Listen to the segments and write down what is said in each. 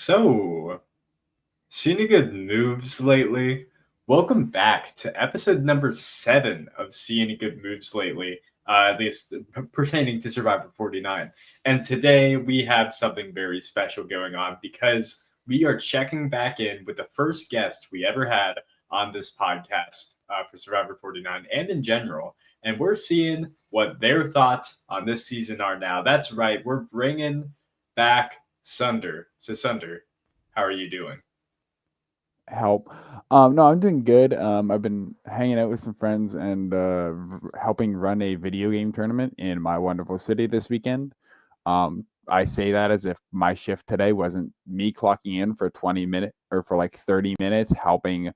So, seen any good moves lately? Welcome back to episode number 7 of See Any Good Moves Lately, at least pertaining to Survivor 49. And today we have something very special going on because we are checking back in with the first guest we ever had on this podcast for Survivor 49 and in general. And we're seeing what their thoughts on this season are now. That's right, we're bringing back Sunder. So, Sunder, how are you doing? Help. No, I'm doing good. I've been hanging out with some friends and helping run a video game tournament in my wonderful city this weekend. I say that as if my shift today wasn't me clocking in for 20 minutes or for like 30 minutes, helping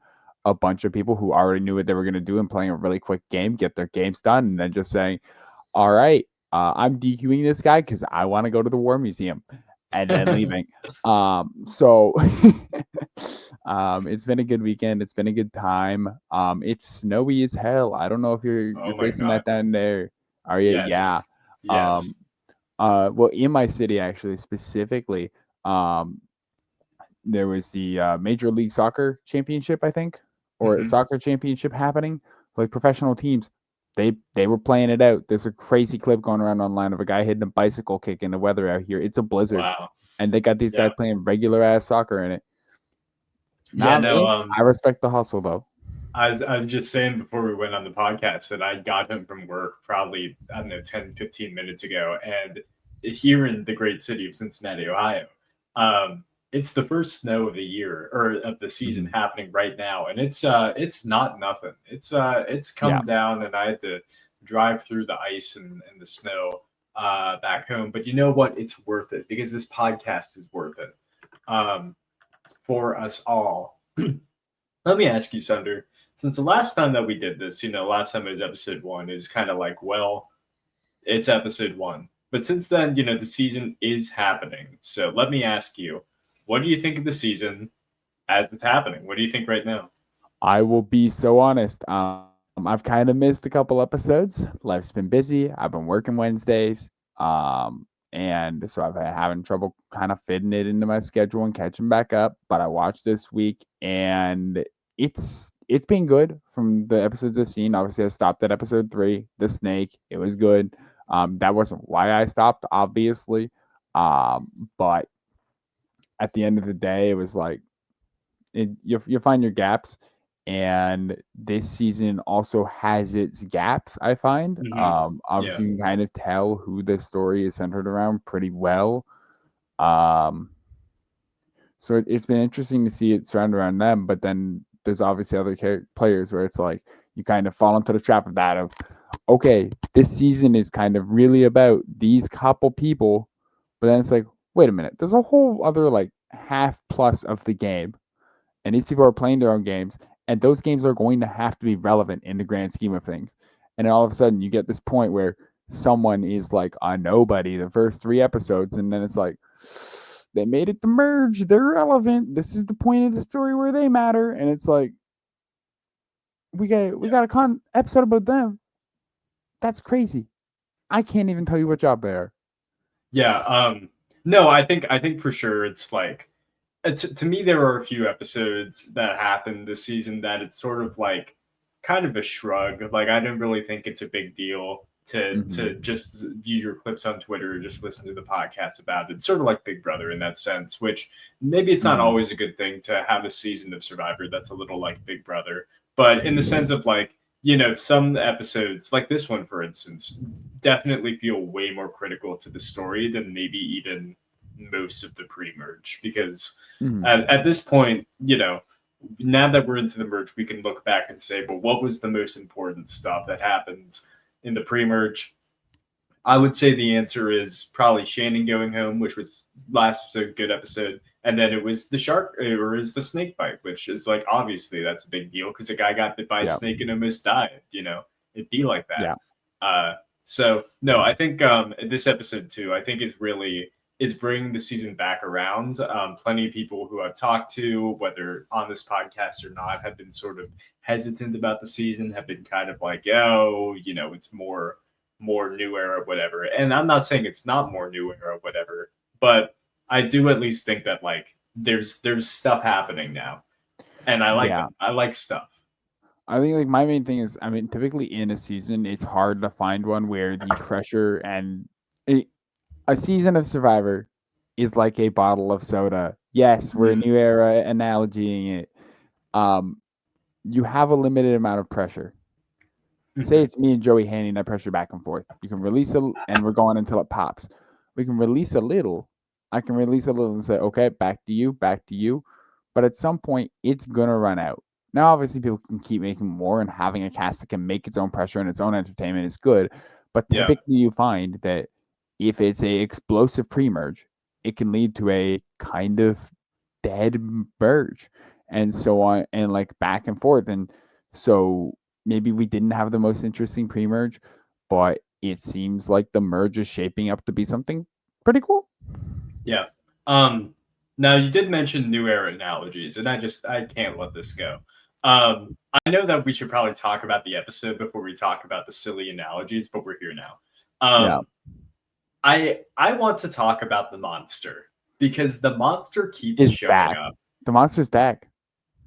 a bunch of people who already knew what they were going to do and playing a really quick game, get their games done, and then just saying, all right, I'm DQing this guy because I want to go to the War Museum and then leaving. So it's been a good weekend. It's been a good time. It's snowy as hell. I don't know if you're Oh my facing that God. down there. Are you? Yes. Yeah. Um, Yes. well, in my city actually specifically, um, there was the Major League Soccer Championship, I think, or Hmm. soccer championship happening. Like professional teams, they were playing it out. There's a crazy clip going around online of a guy hitting a bicycle kick in the weather out here. It's a blizzard, Wow. and they got these Yeah. guys playing regular ass soccer in it. Yeah. Not No. me. I respect the hustle though. I was just saying before we went on the podcast that I got home from work probably, I don't know, 10, 15 minutes ago. And here in the great city of Cincinnati, Ohio, um, it's the first snow of the year or of the season Mhm. happening right now. And it's not nothing. It's Yeah, come down and I had to drive through the ice and the snow back home. But you know what? It's worth it because this podcast is worth it for us all. Let me ask you, Sunder, since the last time that we did this, last time it was episode one, is kind of like, well, it's episode one. But since then, the season is happening. So let me ask you, what do you think of the season as it's happening? What do you think right now? I will be so honest. I've kind of missed a couple episodes. Life's been busy. I've been working Wednesdays. And so I've been having trouble kind of fitting it into my schedule and catching back up. But I watched this week and it's been good from the episodes I've seen. Obviously, I stopped at episode 3, the snake. It was good. That wasn't why I stopped, obviously. But at the end of the day, it was like you find your gaps, and this season also has its gaps. I find, Hmm. Yeah. obviously, you can kind of tell who the story is centered around pretty well. Um, so it's been interesting to see it surround around them, but then there's obviously other players where it's like you kind of fall into the trap of that of okay, this season is kind of really about these couple people, but then it's like, wait a minute, there's a whole other like half plus of the game, and these people are playing their own games, and those games are going to have to be relevant in the grand scheme of things. And then all of a sudden, you get this point where someone is like a nobody the first 3 episodes, and then it's like they made it to merge. They're relevant. This is the point of the story where they matter, and it's like we got a episode about them. That's crazy. I can't even tell you what job they are. Yeah. No, I think for sure it's like to me there are a few episodes that happened this season that it's sort of like kind of a shrug. Like I don't really think it's a big deal to Mm-hmm. just view your clips on Twitter or just listen to the podcast about it. It's sort of like Big Brother in that sense, which maybe it's not Mm-hmm. always a good thing to have a season of Survivor that's a little like Big Brother, but in the sense of like some episodes like this one for instance definitely feel way more critical to the story than maybe even most of the pre-merge because Mm-hmm. at this point, now that we're into the merge, we can look back and say, well, what was the most important stuff that happened in the pre-merge? I would say the answer is probably Shannon going home, which was last episode, good episode, and then it was the shark or is the snake bite, which is like obviously that's a big deal because a guy got bit by a Yeah. snake and almost died. It'd be like Yeah. that. So no, I think this episode too. I think it's really is bringing the season back around. Plenty of people who I've talked to, whether on this podcast or not, have been sort of hesitant about the season. Have been kind of like, oh, it's more new era, whatever. And I'm not saying it's not more new era, whatever, but I do at least think that like there's stuff happening now, and I like Yeah. that. I like stuff. I think like my main thing is, I mean, typically in a season, it's hard to find one where the pressure and a, a season of Survivor is like a bottle of soda. Yes, we're a Mhm. new era analogying it. Um, you have a limited amount of pressure. Say Mhm. it's me and Joey handing that pressure back and forth. You can release a, and we're going until it pops. We can release a little. I can release a little and say, okay, back to you, back to you. But at some point, it's gonna run out. Now, obviously, people can keep making more, and having a cast that can make its own pressure and its own entertainment is good. But Yeah. typically, you find that if it's a explosive pre-merge, it can lead to a kind of dead merge, and so on, and like back and forth. And so maybe we didn't have the most interesting pre-merge, but it seems like the merge is shaping up to be something pretty cool. Yeah. Um, Now you did mention new era analogies, and I can't let this go. I know that we should probably talk about the episode before we talk about the silly analogies, but we're here now. Yeah, I want to talk about the monster because the monster keeps is showing back. up. The monster's back.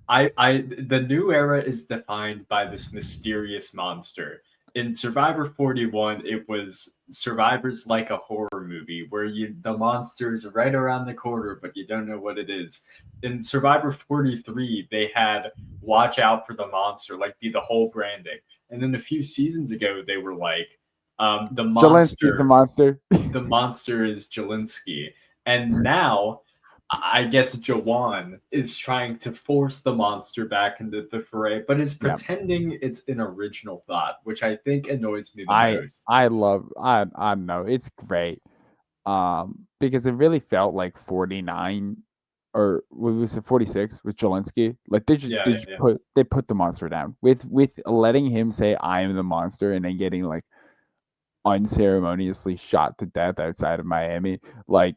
The new era is defined by this mysterious monster. In Survivor 41, it was Survivor's like a horror movie where the monster is right around the corner, but you don't know what it is. In Survivor 43, they had watch out for the monster, like be the whole branding. And then a few seasons ago, they were like, the Zelensky's the monster, monster. the monster is Jelinski. And now I guess Jawan is trying to force the monster back into the fray, but is Yeah, pretending it's an original thought, which I think annoys me the I most. I love I know it's great. Because it really felt like 49 or what was it 46 with Jelensky. Like Yeah, they yeah, just yeah, put the monster down with letting him say I am the monster and then getting like unceremoniously shot to death outside of Miami. Like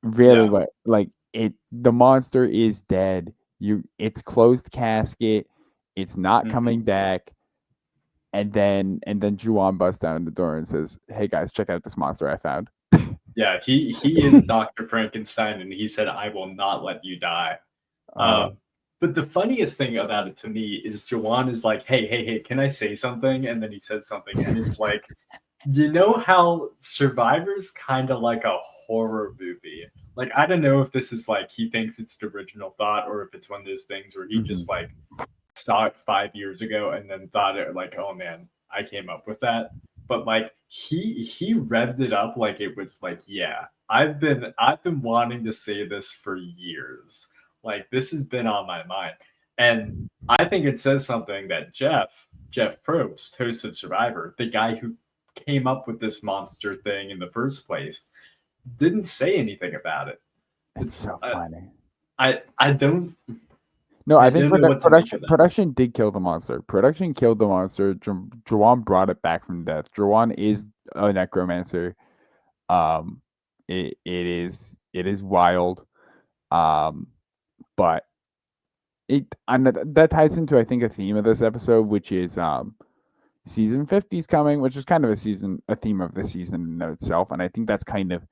really yeah. what like it the monster is dead. It's closed casket. It's not Hmm. coming back. And then Juwan busts down the door and says, "Hey guys, check out this monster I found." Yeah, he is Dr. Frankenstein, and he said, "I will not let you die." uh Um, but the funniest thing about it to me is Jawan is like, "Hey, hey, hey, can I say something?" And then he says something, and it's like, you know how Survivor's kind of like a horror movie. Like I don't know if this is like he thinks it's the original thought or if it's one of those things where he just mhm. like saw it 5 years ago and then thought it like, oh man, I came up with that. But like he revved it up like it was like, yeah, I've been wanting to say this for years. Like this has been on my mind. And I think it says something that Jeff Probst, host of Survivor, the guy who came up with this monster thing in the first place, didn't say anything about it. It's It's so funny. I don't No, I I think don't know what to make of that. production did kill the monster. Production killed the monster. Jawan brought it back from death. Jawan is a necromancer. Um, it is wild. Um, but and that ties into I think a theme of this episode, which is season 50 is coming, which is kind of a theme of the season in itself, and I think that's kind of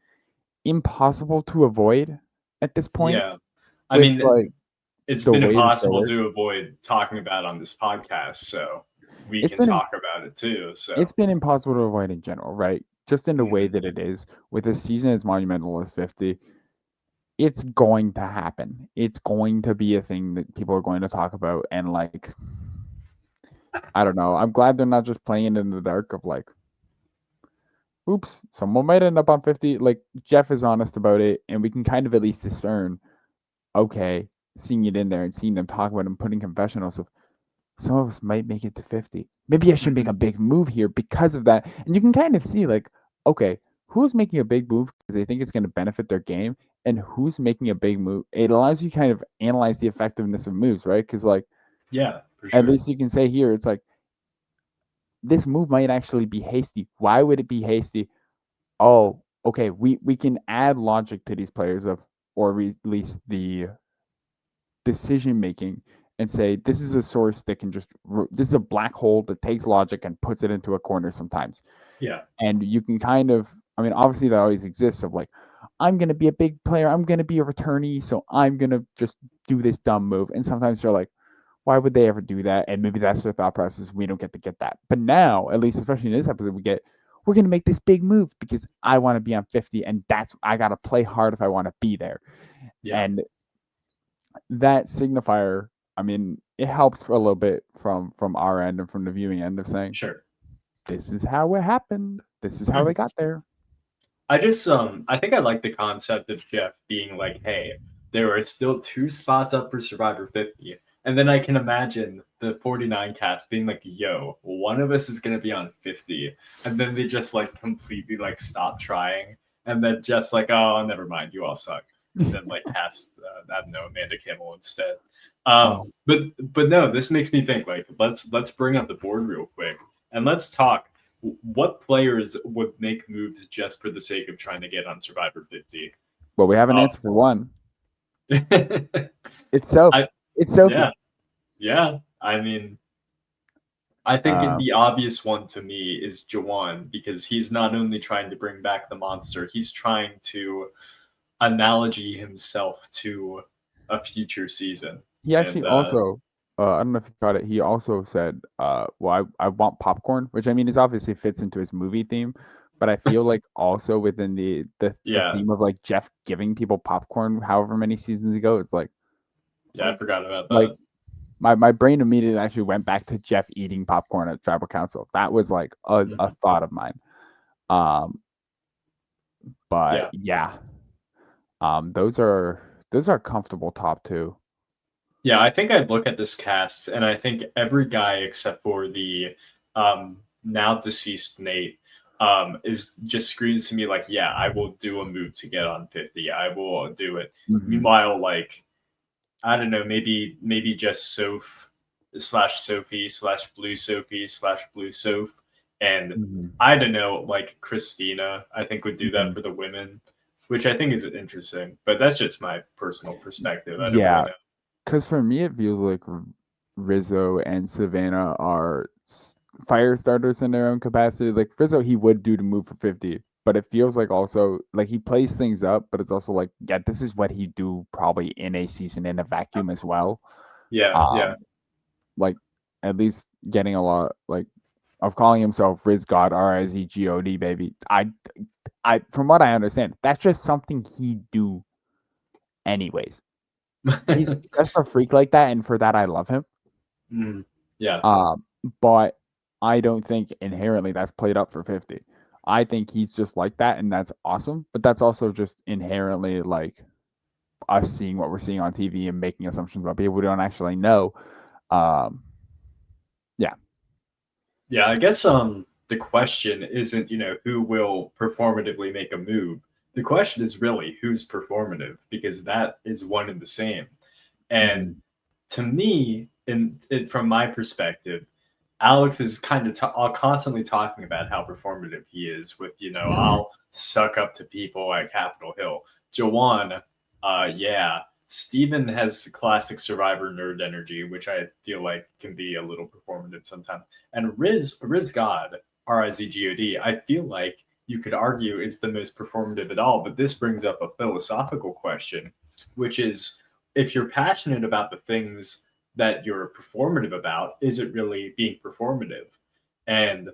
impossible to avoid at this point Yeah. I with mean, like it's the been way the show impossible works. to avoid talking about on this podcast, so we It's can been talk about it too. So, it's been impossible to avoid in general, right? Just in the way mhm. that it is with a season as monumental as 50, it's going to happen. It's going to be a thing that people are going to talk about, and like I don't know. I'm glad they're not just playing in the dark of like, oops, someone might end up on 50. Like Jeff is honest about it, and we can kind of at least discern, okay, seeing it in there and seeing them talk about and putting confessionals of some of us might make it to 50. Maybe I should make Mhm. a big move here because of that. And you can kind of see, like, okay, who's making a big move because they think it's going to benefit their game, and who's making a big move. It allows you kind of analyze the effectiveness of moves, right? Because, like, Yeah, for at sure. least you can say here, it's like, this move might actually be hasty. Why would it be hasty? Oh, okay, we can add logic to these players of, or at least the decision making and say this is a source that can just this is a black hole that takes logic and puts it into a corner sometimes, Yeah. and you can kind of, I mean, obviously that always exists of like, I'm going to be a big player. I'm going to be a returnee. So I'm going to just do this dumb move. And sometimes they're like, why would they ever do that? And maybe that's their thought process. We don't get to get that. But now, at least, especially in this episode, we're going to make this big move because I want to be on 50. And I got to play hard if I want to be there. Yeah. And that signifier, I mean, it helps for a little bit from our end and from the viewing end of saying, Sure. this is how it happened. This is how they got there. I think I like the concept of Jeff being like, hey, there are still 2 spots up for Survivor 50. And then I can imagine the 49 cast being like, yo, one of us is gonna be on 50. And then they just like completely like stop trying. And then Jeff's like, oh, never mind, you all suck. And then like cast I don't know, Amanda Kimmel instead. Oh, But no, this makes me think like let's bring up the board real quick and let's talk what players would make moves just for the sake of trying to get on Survivor 50? well, we have an Oh, answer for one. I It's Sophie. It's Sophie. yeah, yeah. I mean, I think Um, the obvious one to me is Jawan because he's not only trying to bring back the monster, he's trying to analogy himself to a future season. he actually And also, I don't know if you caught it. He also said, well, I want popcorn," which I mean is obviously fits into his movie theme, but I feel like also within the yeah, theme of like Jeff giving people popcorn, however many seasons ago, it's yeah, I forgot about like that. my brain immediately actually went back to Jeff eating popcorn at tribal council. That was like a Mhm. thought of mine. Um, but Yeah. yeah, those are comfortable top two. Yeah, I think I'd look at this cast, and I think every guy except for the now deceased Nate is just screams to me like, yeah, I will do a move to get on 50. I will do it. Mm-hmm. Meanwhile, like I don't know, maybe just Soph slash Sophie slash Blue Soph, and Mm-hmm. I don't know, like Christina, I think would do that Mm-hmm. for the women, which I think is interesting. But that's just my personal perspective. I don't really Yeah, know. because for me, it feels like Rizzo and Savannah are fire starters in their own capacity. Like Rizzo, he would do to move for 50, but it feels like also like he plays things up, but it's also like, yeah, this is what he'd do probably in a season in a vacuum as well. Yeah, yeah. Um, like at least getting a lot like of calling himself Riz God, Rizgod, baby. I from what I understand, that's just something he'd do anyways. He's just a freak like that, and for that I love him. Mm, yeah, Um, but I don't think inherently that's played up for 50. I think he's just like that, and that's awesome. But that's also just inherently like us seeing what we're seeing on TV and making assumptions about people we don't actually know. Um, yeah. yeah. I guess the question isn't who will performatively make a move. The question is really who's performative because that is one and the same. And Mm-hmm. to me, from my perspective, Alex is kind of constantly talking about how performative he is with, I'll suck up to people at Capitol Hill. Jawan, yeah. Steven has classic survivor nerd energy, which I feel like can be a little performative sometimes. And Riz God, Rizgod, I feel like you could argue is the most performative at all. But this brings up a philosophical question, which is if you're passionate about the things that you're performative about, is it really being performative? And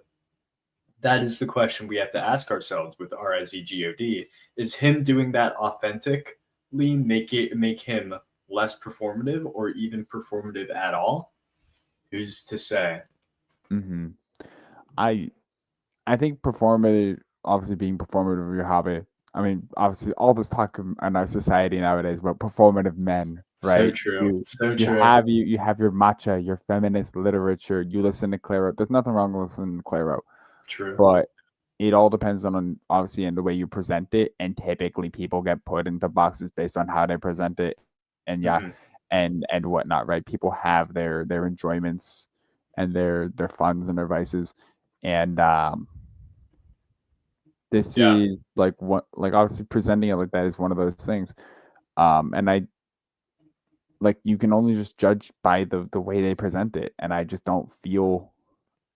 that is the question we have to ask ourselves with RSEGOD. Is him doing that authentically make him less performative or even performative at all? Who's to say? Mm-hmm. I I think performative, obviously being performative of your hobby. I mean, obviously, all this talk in our society nowadays about performative men, So right? true. You So you true. have you have your matcha, your feminist literature. You listen to Clairo. There's nothing wrong with listening to Clairo, True. but it all depends on obviously in the way you present it. And typically, people get put into boxes based on how they present it, and yeah, Hmm. and whatnot, right? People have their enjoyments and their funds and their vices, and this Yeah. is like what like obviously presenting it like that is one of those things. And I like you can only just judge by the way they present it. And I just don't feel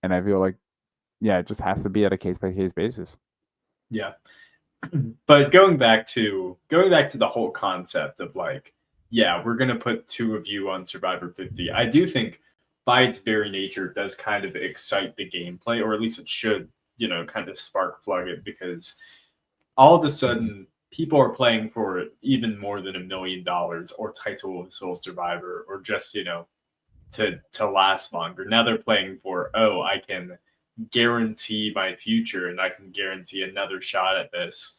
and I feel like yeah, it just has to be at a case by case basis. Yeah. But going back to the whole concept of like, yeah, we're gonna put two of you on Survivor 50. I do think by its very nature it does kind of excite the gameplay, or at least it should, kind of spark plug it because all of a sudden people are playing for even more than $1 million or title of Soul Survivor or just, to last longer. Now they're playing for, oh, I can guarantee my future and I can guarantee another shot at this.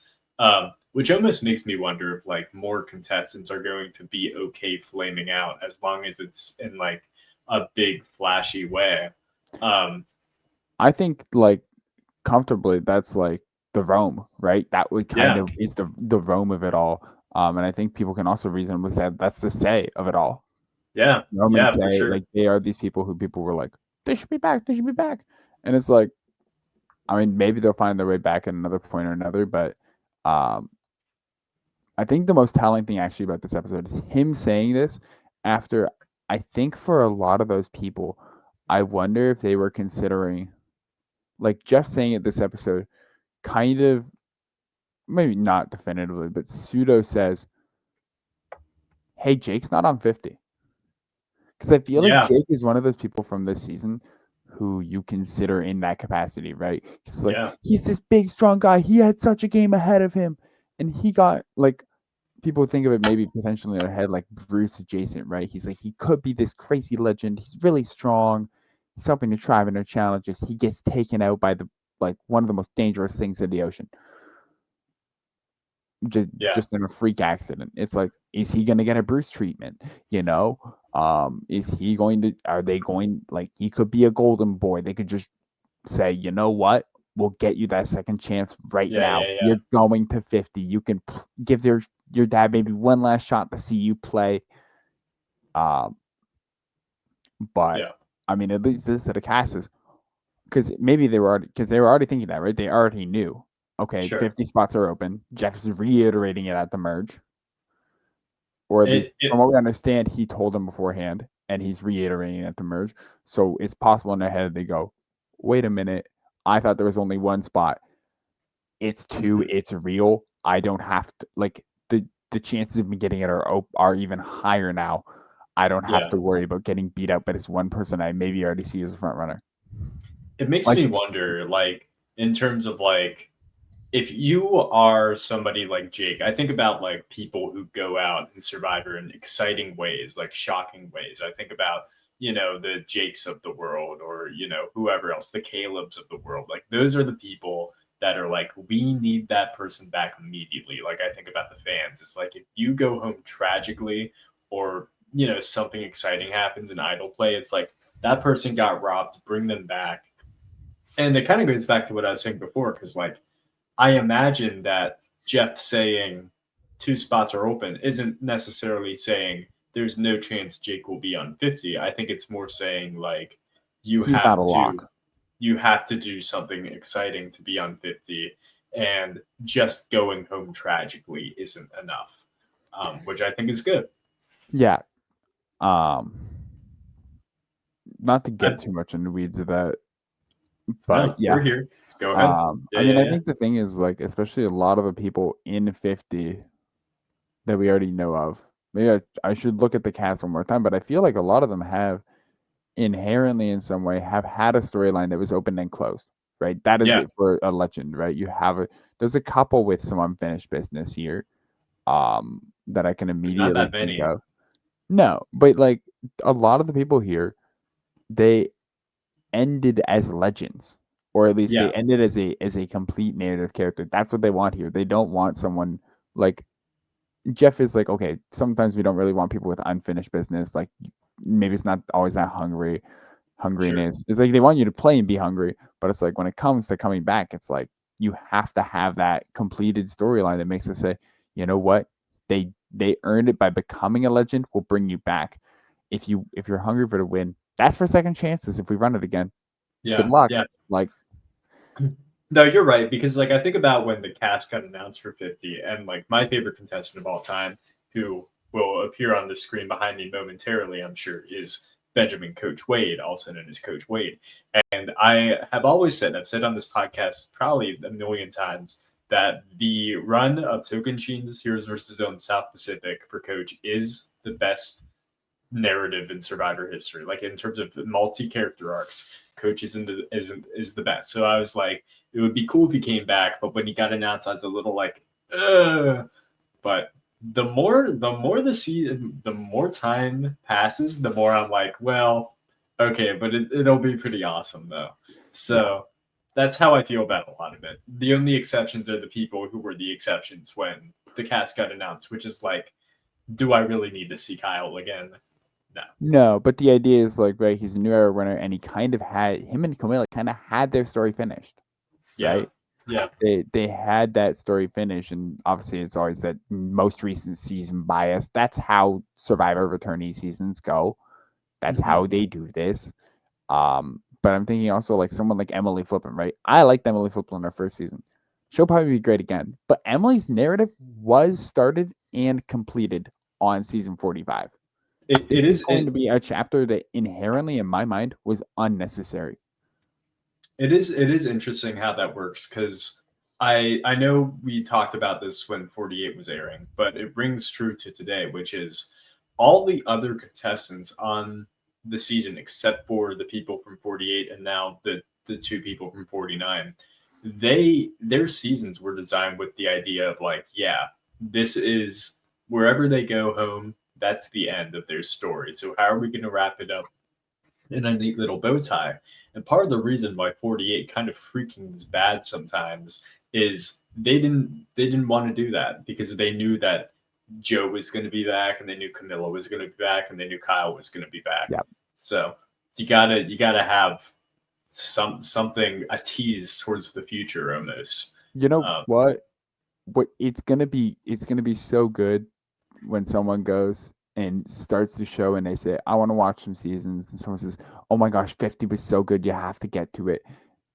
Which almost makes me wonder if like more contestants are going to be okay flaming out as long as it's in like a big flashy way. Um, I think like comfortably that's like the Rome, right? That would kind yeah, of is the Rome of it all. And I think people can also reasonably say that's the say of it all. yeah, Romans yeah, for say sure. like they are these people who people were like, they should be back, they should be back. And it's like, I mean, maybe they'll find their way back at another point or another, but um I think the most telling thing actually about this episode is him saying this after I think for a lot of those people, I wonder if they were considering like Jeff saying it this episode kind of maybe not definitively, but pseudo says, "Hey, Jake's not on 50." Because I feel like Yeah, Jake is one of those people from this season who you consider in that capacity, right? It's like yeah, he's this big, strong guy. He had such a game ahead of him, and he got like people think of it maybe potentially in their head like Bruce adjacent, right? He's like he could be this crazy legend. He's really strong. He's helping the tribe in their challenges. He gets taken out by the like one of the most dangerous things in the ocean. just yeah, just in a freak accident. It's like, is he gonna get a Bruce treatment? You know, is he going to? Are they going like he could be a golden boy? They could just say, you know what? We'll get you that second chance right yeah, now. yeah, yeah, You're going to 50. You can give your dad maybe one last shot to see you play. Um, but yeah. I mean, at least this to the cast is because maybe they were already thinking that, right? They already knew. Okay, Sure. 50 spots are open. Jeff is reiterating it at the merge. Or at least It from what we understand, he told them beforehand, and he's reiterating at the merge. So it's possible in their head they go, "Wait a minute, I thought there was only one spot. It's two. mhm, It's real. I don't have to like the chances of me getting it are even higher now. I don't have yeah. to worry about getting beat out by this one person I maybe already see as a front runner." It makes Like, me wonder, like, in terms of like if you are somebody like Jake, I think about like people who go out in Survivor in exciting ways, like shocking ways. I think about, the Jakes of the world or, whoever else, the Calebs of the world. Like those are the people that are like, we need that person back immediately. Like I think about the fans. It's like if you go home tragically or, something exciting happens in idle play, it's like that person got robbed, bring them back. And it kind of goes back to what I was saying before, because like I imagine that Jeff saying two spots are open isn't necessarily saying there's no chance Jake will be on 50. I think it's more saying like you he's not have a to lock. you have to do something exciting to be on 50 and just going home tragically isn't enough. Which I think is good. Yeah. Um, Not to I, get too much in the weeds of that, but no, yeah. we're here. Go ahead. Yeah, I mean, yeah, I yeah. think the thing is like, especially a lot of the people in 50 that we already know of. Maybe I should look at the cast one more time, but I feel like a lot of them have inherently in some way have had a storyline that was open and closed, right? That is Yeah, it for a legend, right? There's a couple with some unfinished business here, that I can but not immediately that think many. of. No, but like a lot of the people here, they ended as legends, or at least Yeah, they ended as a complete narrative character. That's what they want here. They don't want someone like Jeff is like, okay, sometimes we don't really want people with unfinished business. Like maybe it's not always that sure. hungriness. It's like they want you to play and be hungry, but it's like when it comes to coming back, it's like you have to have that completed storyline that makes us say, you know what, they earned it by becoming a legend. We'll bring you back. If you're hungry for the win, that's for second chances. If we run it again, good Yeah, luck. yeah. Like, No, you're right because like I think about when the cast got announced for 50 and like my favorite contestant of all time who will appear on the screen behind me momentarily, I'm sure, is Benjamin Coach Wade, also known as Coach Wade. And I have always said, I've said on this podcast probably a million times that the run of Tocantins Heroes versus Villains South Pacific for Coach is the best narrative in Survivor history. Like in terms of multi-character arcs, Coach is the best. So I was like, it would be cool if he came back, but when he got announced, I was a little like, Ugh. But the more time passes, the more I'm like, well, okay, but it'll be pretty awesome though. Yeah. So that's how I feel about a lot of it. The only exceptions are the people who were the exceptions when the cast got announced, which is like, do I really need to see Kyle again? No. No, but the idea is like, right, he's a new era winner, and he kind of had him and Camilla kind of had their story finished, Yeah. right? Yeah. They had that story finished, and obviously it's always that most recent season bias. That's how Survivor returnee seasons go. That's Mhm. how they do this. But I'm thinking also like someone like Emily Flippin, right? I liked Emily Flippin in her first season. She'll probably be great again. But Emily's narrative was started and completed on season 45. It, This it is is going it, to be a chapter that inherently, in my mind, was unnecessary. it is interesting how that works because I know we talked about this when 48 was airing, but it rings true to today, which is all the other contestants on the season except for the people from 48 and now the two people from 49, their seasons were designed with the idea of like, yeah, this is wherever they go home, that's the end of their story. So how are we going to wrap it up in a neat little bow tie? And part of the reason why 48 kind of freaking is bad sometimes is they didn't want to do that because they knew that Joe was going to be back and they knew Camilla was going to be back and they knew Kyle was going to be back. Yeah. So you gotta have something, a tease towards the future almost. You know Um, what? What it's gonna be so good when someone goes and starts the show and they say, I want to watch some seasons, and someone says, oh my gosh, 50 was so good, you have to get to it.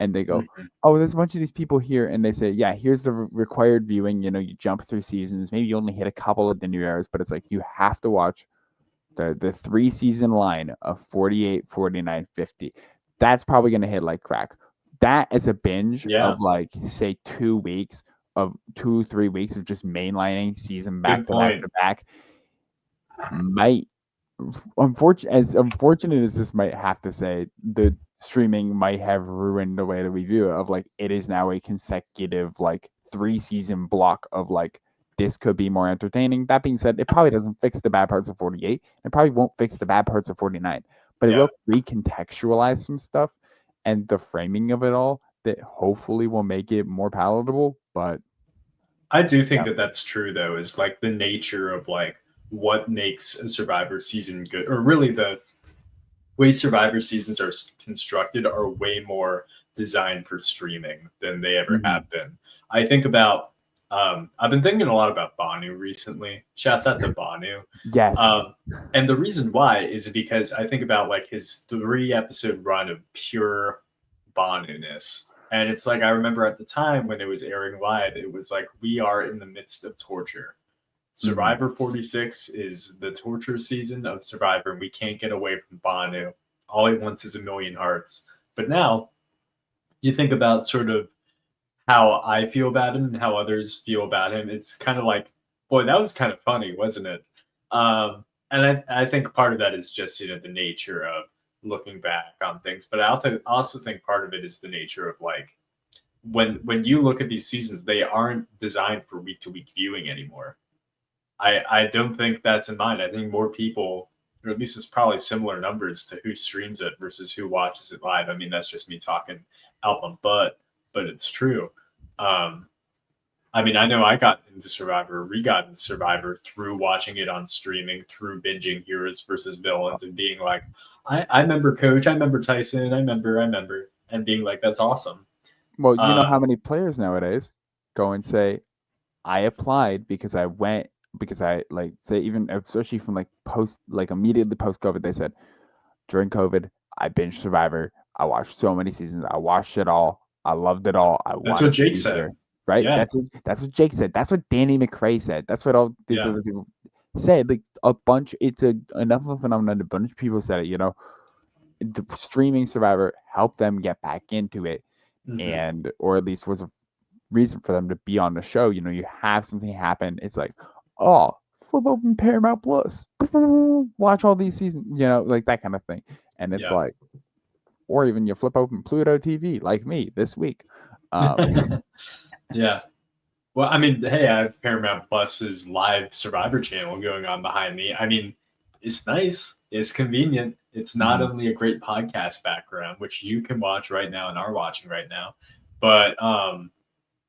And they go, mhm. oh, there's a bunch of these people here, and they say, yeah, here's the required viewing. You jump through seasons, maybe you only hit a couple of the new eras, but it's like you have to watch the 3 season line of 48, 49, 50. That's probably going to hit like crack. That as a binge Yeah, of like say 2 weeks of 2, 3 weeks of just mainlining season back good to back point. to back might unfortunate as this might have to say, the streaming might have ruined the way that we view it. Of like, it is now a consecutive like 3 season block of like, this could be more entertaining. That being said, it probably doesn't fix the bad parts of 48. It probably won't fix the bad parts of 49, but it Yeah. will recontextualize some stuff and the framing of it all that hopefully will make it more palatable. But I do think yeah. that that's true though, is like the nature of like what makes a Survivor season good, or really the way Survivor seasons are constructed are way more designed for streaming than they ever Mhm. have been. I think about, I've been thinking a lot about Banu recently. Shouts out to Banu. Yes. Um, and the reason why is because I think about like his 3 episode run of pure Banu-ness. And it's like I remember at the time when it was airing live, it was like we are in the midst of torture. Mhm. Survivor 46 is the torture season of Survivor, and we can't get away from Banu. All he wants is a million hearts. But now you think about sort of how I feel about him and how others feel about him. It's kind of like, boy, that was kind of funny, wasn't it? And I think part of that is just the nature of looking back on things. But I also think part of it is the nature of like when you look at these seasons, they aren't designed for week to week viewing anymore. I don't think that's in mind. I think more people, or at least it's probably similar numbers to who streams it versus who watches it live. I mean, that's just me talking out my butt, but it's true. Um, I mean, I know I got into Survivor, we got into Survivor through watching it on streaming, through binging Heroes versus Villains, and being like, I remember Coach, I remember Tyson, I remember, and being like, that's awesome. Well, you know Uh, how many players nowadays go and say, I applied because I went because I like say even especially from like post like immediately post COVID, they said during COVID, I binged Survivor. I watched so many seasons. I watched it all. I loved it all. I that's what wanted to Jake be said. here. Right? Yeah, That's what Jake said. That's what Danny McRae said. That's what all these yeah. other people said. Like a bunch. It's a enough of a phenomenon. A bunch of people said it. The streaming Survivor helped them get back into it, Hmm. and or at least was reason for them to be on the show. You know, you have something happen. It's like, oh, flip open Paramount Plus, watch all these seasons. You know, like that kind of thing. And it's Yeah. like, or even you flip open Pluto TV, like me this week. Um, Yeah. Well, I mean, hey, I have Paramount Plus's live Survivor channel going on behind me. I mean, it's nice. It's convenient. It's not mhm. only a great podcast background, which you can watch right now and are watching right now, but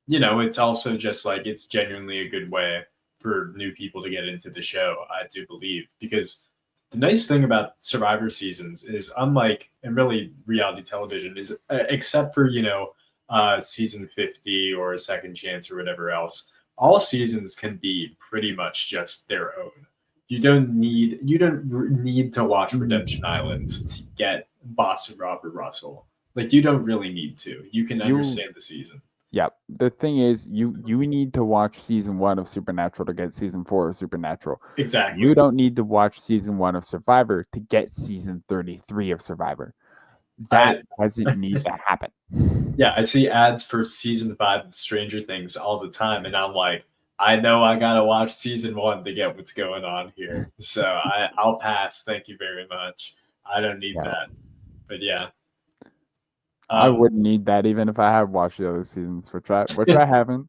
it's also just like it's genuinely a good way for new people to get into the show, I do believe. Because the nice thing about Survivor seasons is, unlike and really reality television, is except for season 50 or a second chance or whatever else, all seasons can be pretty much just their own. You don't need to watch Redemption Island Mhm. to get Boston Robert Russell. Like, you don't really need to. You can You understand the season. Yeah, the thing is, you need to watch season 1 of Supernatural to get season 4 of Supernatural. Exactly. You don't need to watch season 1 of Survivor to get season 33 of Survivor. That I doesn't need to happen. Yeah, I see ads for season 5 of Stranger Things all the time, and I'm like, I know I gotta watch season 1 to get what's going on here. So I'll pass. Thank you very much. I don't need Yeah, that. But yeah. I Um wouldn't need that even if I had watched the other seasons, which I haven't.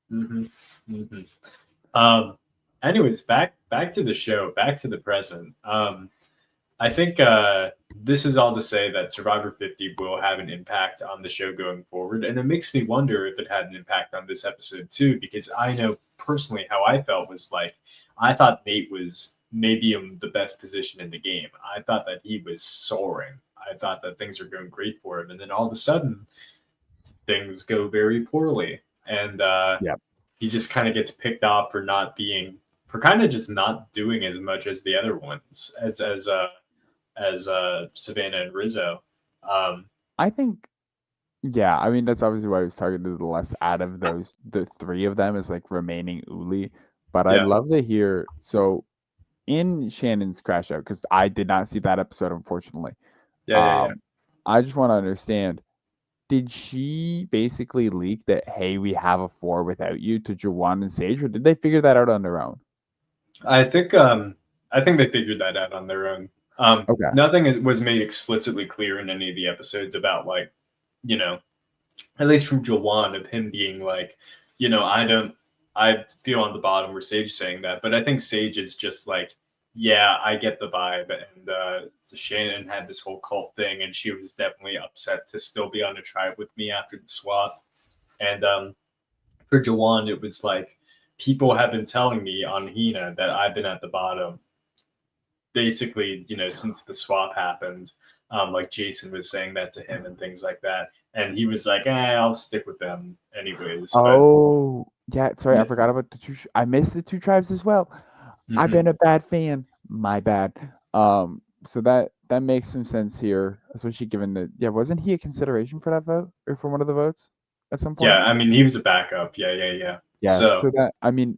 mhm, mhm. Um anyways, back to the show, back to the present. I think this is all to say that Survivor 50 will have an impact on the show going forward. And it makes me wonder if it had an impact on this episode too, because I know personally how I felt was like, I thought Nate was maybe in the best position in the game. I thought that he was soaring. I thought that things were going great for him. And then all of a sudden, things go very poorly. And Yeah, he just kind of gets picked off for not being, for kind of just not doing as much as the other ones, as Savannah and Rizzo. Um, I think. Yeah, I mean that's obviously why he was targeted the less out of the three of them is like remaining Uli. But I'd yeah, love to hear. So in Shannon's crash out, because I did not see that episode, unfortunately. yeah, yeah, yeah. Um, I just want to understand, did she basically leak that, hey, we have a four without you to Jawan and Sage, or did they figure that out on their own? I think I think they figured that out on their own. Okay. Nothing was made explicitly clear in any of the episodes about, like, you know, at least from Jawan, of him being like, I don't, I feel on the bottom, where Sage is saying that, but I think Sage is just like, yeah, I get the vibe, and so Shannon had this whole cult thing, and she was definitely upset to still be on a tribe with me after the swap, and for Jawan, it was like, people have been telling me on Hina that I've been at the bottom, basically, since the swap happened. Like Jason was saying that to him and things like that. And he was like, I'll stick with them anyways. But Oh, yeah. Sorry, I forgot about the two. I missed the two tribes as well. I've mhm. been a bad fan. My bad. So that makes some sense here, especially given that. Yeah, wasn't he a consideration for that vote or for one of the votes at some Yeah, point? I mean, he was a backup. Yeah, yeah, yeah. Yeah. So, So that, I mean,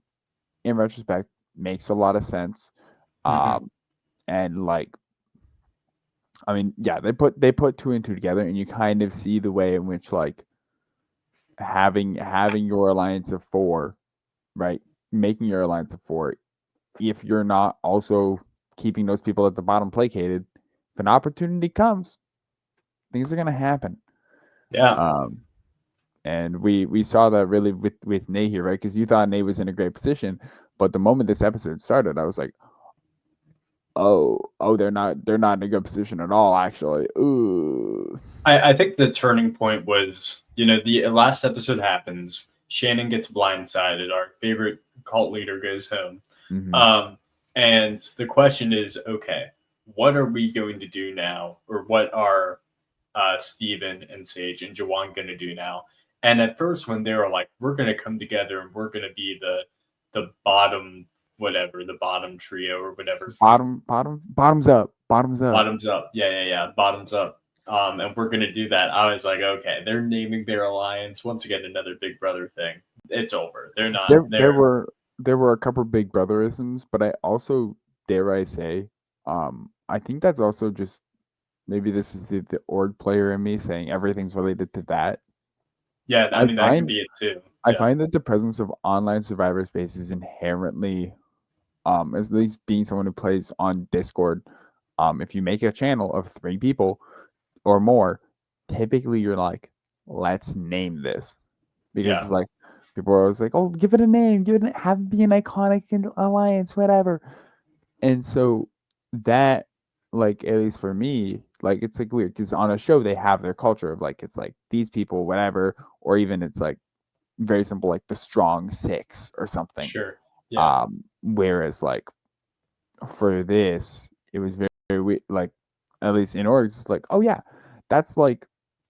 in retrospect, makes a lot of sense. mhm. Um, and like, I mean, yeah, they put two and two together, and you kind of see the way in which like having your alliance of four, right? Making your alliance of four, if you're not also keeping those people at the bottom placated, if an opportunity comes, things are gonna happen. Yeah. Um, and we saw that really with Nate here, right? Because you thought Nate was in a great position, but the moment this episode started, I was like, oh, they're not in a good position at all, actually. Ooh. I think the turning point was, the last episode happens. Shannon gets blindsided. Our favorite cult leader goes home. Hmm. Um, and the question is, okay, what are we going to do now? Or what are Steven and Sage and Jawan going to do now? And at first, when they were like, we're going to come together and we're going to be the bottom, whatever, the bottom trio or whatever, Bottoms up, bottoms up. bottoms up. Yeah, yeah, yeah, bottoms up. And we're gonna do that. I was like, okay, they're naming their alliance once again. Another Big Brother thing. It's over. They're not. There there They're were there were a couple big brotherisms, but I also dare I say, I think that's also just maybe this is the org player in me saying everything's related to that. Yeah, I I mean that could find be it too. I Yeah, find that the presence of online survivor space is inherently, at least being someone who plays on Discord, if you make a channel of 3 people or more, typically you're like, let's name this, because yeah, it's like people are always like, oh, give it a name, have it be an iconic alliance, whatever. And so that, like, at least for me, like, it's like weird because on a show they have their culture of like, it's like these people, whatever, or even it's like very simple, like the strong six or something. sure. Yeah, Whereas like for this, it was very, very weird. Like, at least in orgs, it's like, oh yeah, that's like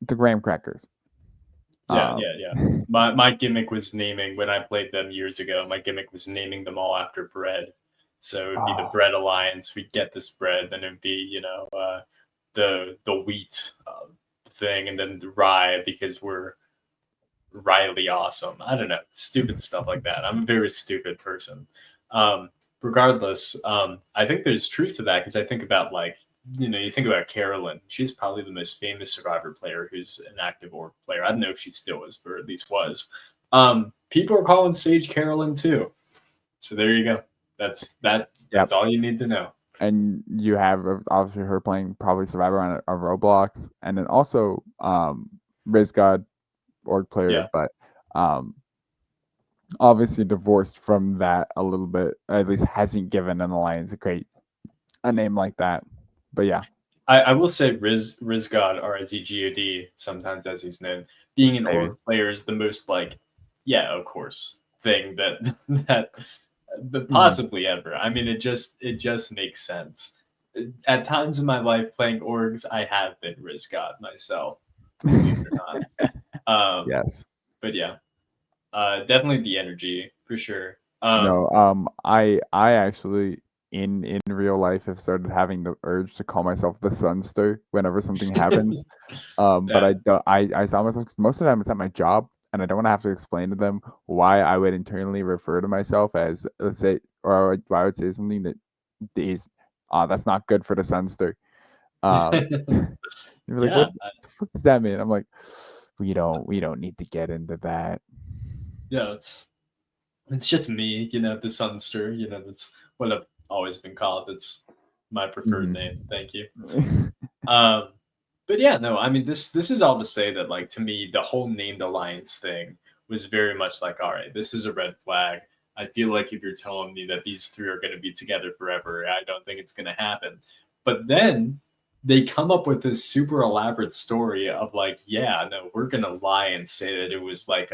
the graham crackers. yeah, Um, yeah, yeah. My gimmick was naming when I played them years ago. My gimmick was naming them all after bread. So it'd be the oh, bread alliance. We'd get this bread, then it'd be the wheat thing, and then the rye because we're Riley awesome. I don't know, stupid stuff like that. I'm a very stupid person. Um, Regardless, I think there's truth to that because I think about like you think about Carolyn. She's probably the most famous Survivor player who's an active org player. I don't know if she still is, but at least was. People are calling Sage Carolyn too. So there you go. That's that. yep. That's all you need to know. And you have obviously her playing probably Survivor on a Roblox, and then also Riz God org player, Yeah. but um obviously divorced from that a little bit. At least hasn't given an alliance a name like that. But yeah, I will say Rizgod, Rizgod, sometimes as he's known, being an maybe. org player is the most like, yeah, of course, thing that that but Mhm. possibly ever. I mean, it just makes sense. At times in my life playing orgs, I have been Rizgod myself, believe it or not. Yes. But yeah, definitely the energy for sure. No, I actually in real life have started having the urge to call myself the Sunster whenever something happens. But Yeah. I don't. I saw myself 'cause most of the time it's at my job, and I don't want to have to explain to them why I would internally refer to myself as, let's say, or I would say something that is, that's not good for the Sunster. Um, you're like, Yeah, what the fuck does that mean? I'm like, we don't need to get into that. yeah, it's just me, the Sunster, that's what I've always been called. It's my preferred Mhm. name. Thank you. Um, but yeah, no, I mean this is all to say that like to me the whole named alliance thing was very much like, all right, this is a red flag. I feel like if you're telling me that these three are going to be together forever, I don't think it's going to happen. But then they come up with this super elaborate story of like, yeah, no, we're going to lie and say that it was like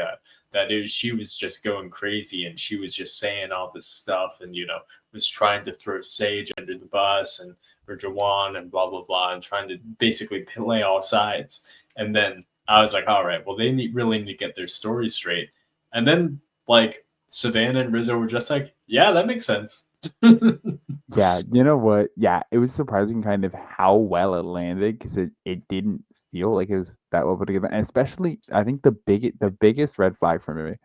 she was just going crazy and she was just saying all this stuff and was trying to throw Sage under the bus and or Jawan and blah blah blah and trying to basically play all sides. And then I was like, all right, well really need to get their story straight. And then like Savannah and Rizzo were just like, yeah, that makes sense. Yeah, you know what? Yeah, it was surprising kind of how well it landed because it didn't feel like it was that well put together. And especially, I think the biggest red flag for me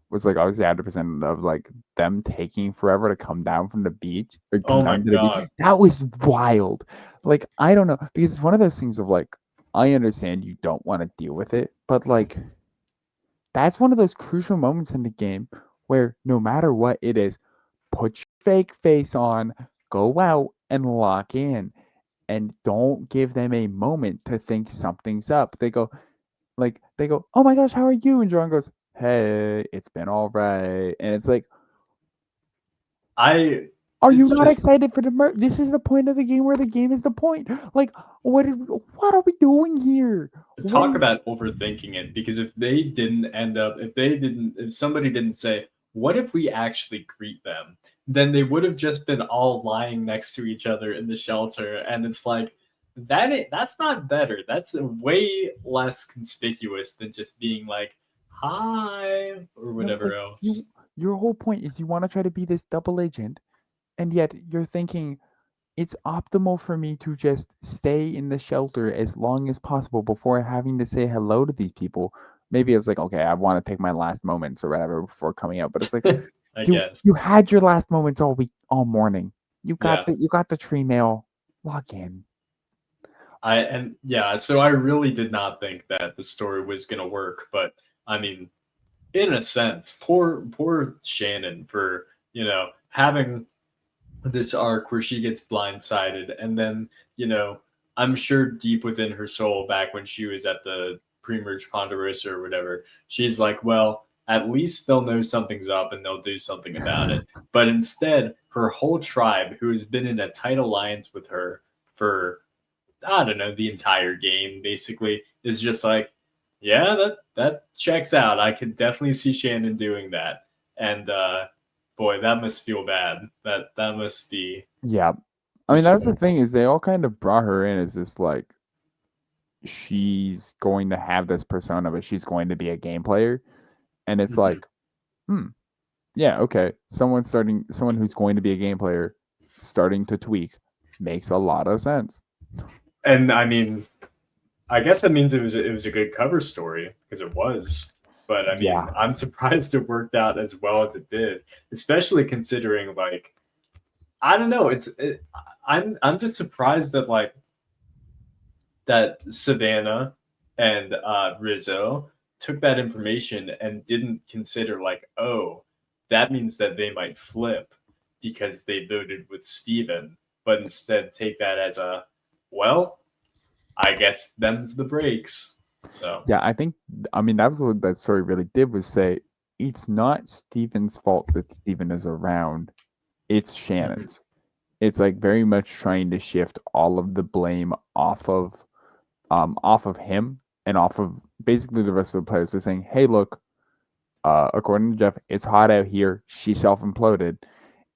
was like obviously 100% of like them taking forever to come down from the beach or come Oh my down to the beach. god. That was wild. Like, I don't know, because it's one of those things of like, I understand you don't want to deal with it, but like that's one of those crucial moments in the game where no matter what it is, put your fake face on, go out and lock in, and don't give them a moment to think something's up. They go, oh my gosh, how are you? And John goes, hey, it's been all right. And it's like, I are you it's not just excited for the this is the point of the game where the game is the point. Like, what are we doing here? What talk is about overthinking it because if somebody didn't say what if we actually greet them, then they would have just been all lying next to each other in the shelter and it's like that's not better. That's way less conspicuous than just being like hi or no, whatever like else. your whole point is you want to try to be this double agent, and yet you're thinking it's optimal for me to just stay in the shelter as long as possible before having to say hello to these people. Maybe it's like, okay, I want to take my last moments or whatever before coming out, but it's like I you guess. you had your last moments all week, all morning. Yeah. You got the tree mail. Log in. So I really did not think that the story was gonna work, but I mean, in a sense, poor Shannon for having this arc where she gets blindsided, and then you know I'm sure deep within her soul, back when she was at the pre-merge Ponderosa or whatever, she's like, well, at least they'll know something's up and they'll do something about it. But instead, her whole tribe, who has been in a tight alliance with her for, I don't know, the entire game basically, is just like, yeah, that checks out. I can definitely see Shannon doing that. And boy, that must feel bad. That must be Yeah. I mean, that's the disappointing. thing is they all kind of brought her in as this like she's going to have this persona, but she's going to be a game player, and it's Mhm. like, hmm, yeah, okay. Someone who's going to be a game player starting to tweak makes a lot of sense. And I mean, I guess that means it was a good cover story because it was. But I mean, Yeah. I'm surprised it worked out as well as it did, especially considering like I don't know. I'm just surprised that like that Savannah and Rizzo took that information and didn't consider like, oh, that means that they might flip because they voted with Steven, but instead take that as a, well, I guess them's the breaks. So, Yeah, I mean that's what that story really did was say it's not Steven's fault that Steven is around. It's mhm, Shannon's. It's like very much trying to shift all of the blame off of him and off of basically the rest of the players by saying, "Hey, look, according to Jeff, it's hot out here. She self imploded."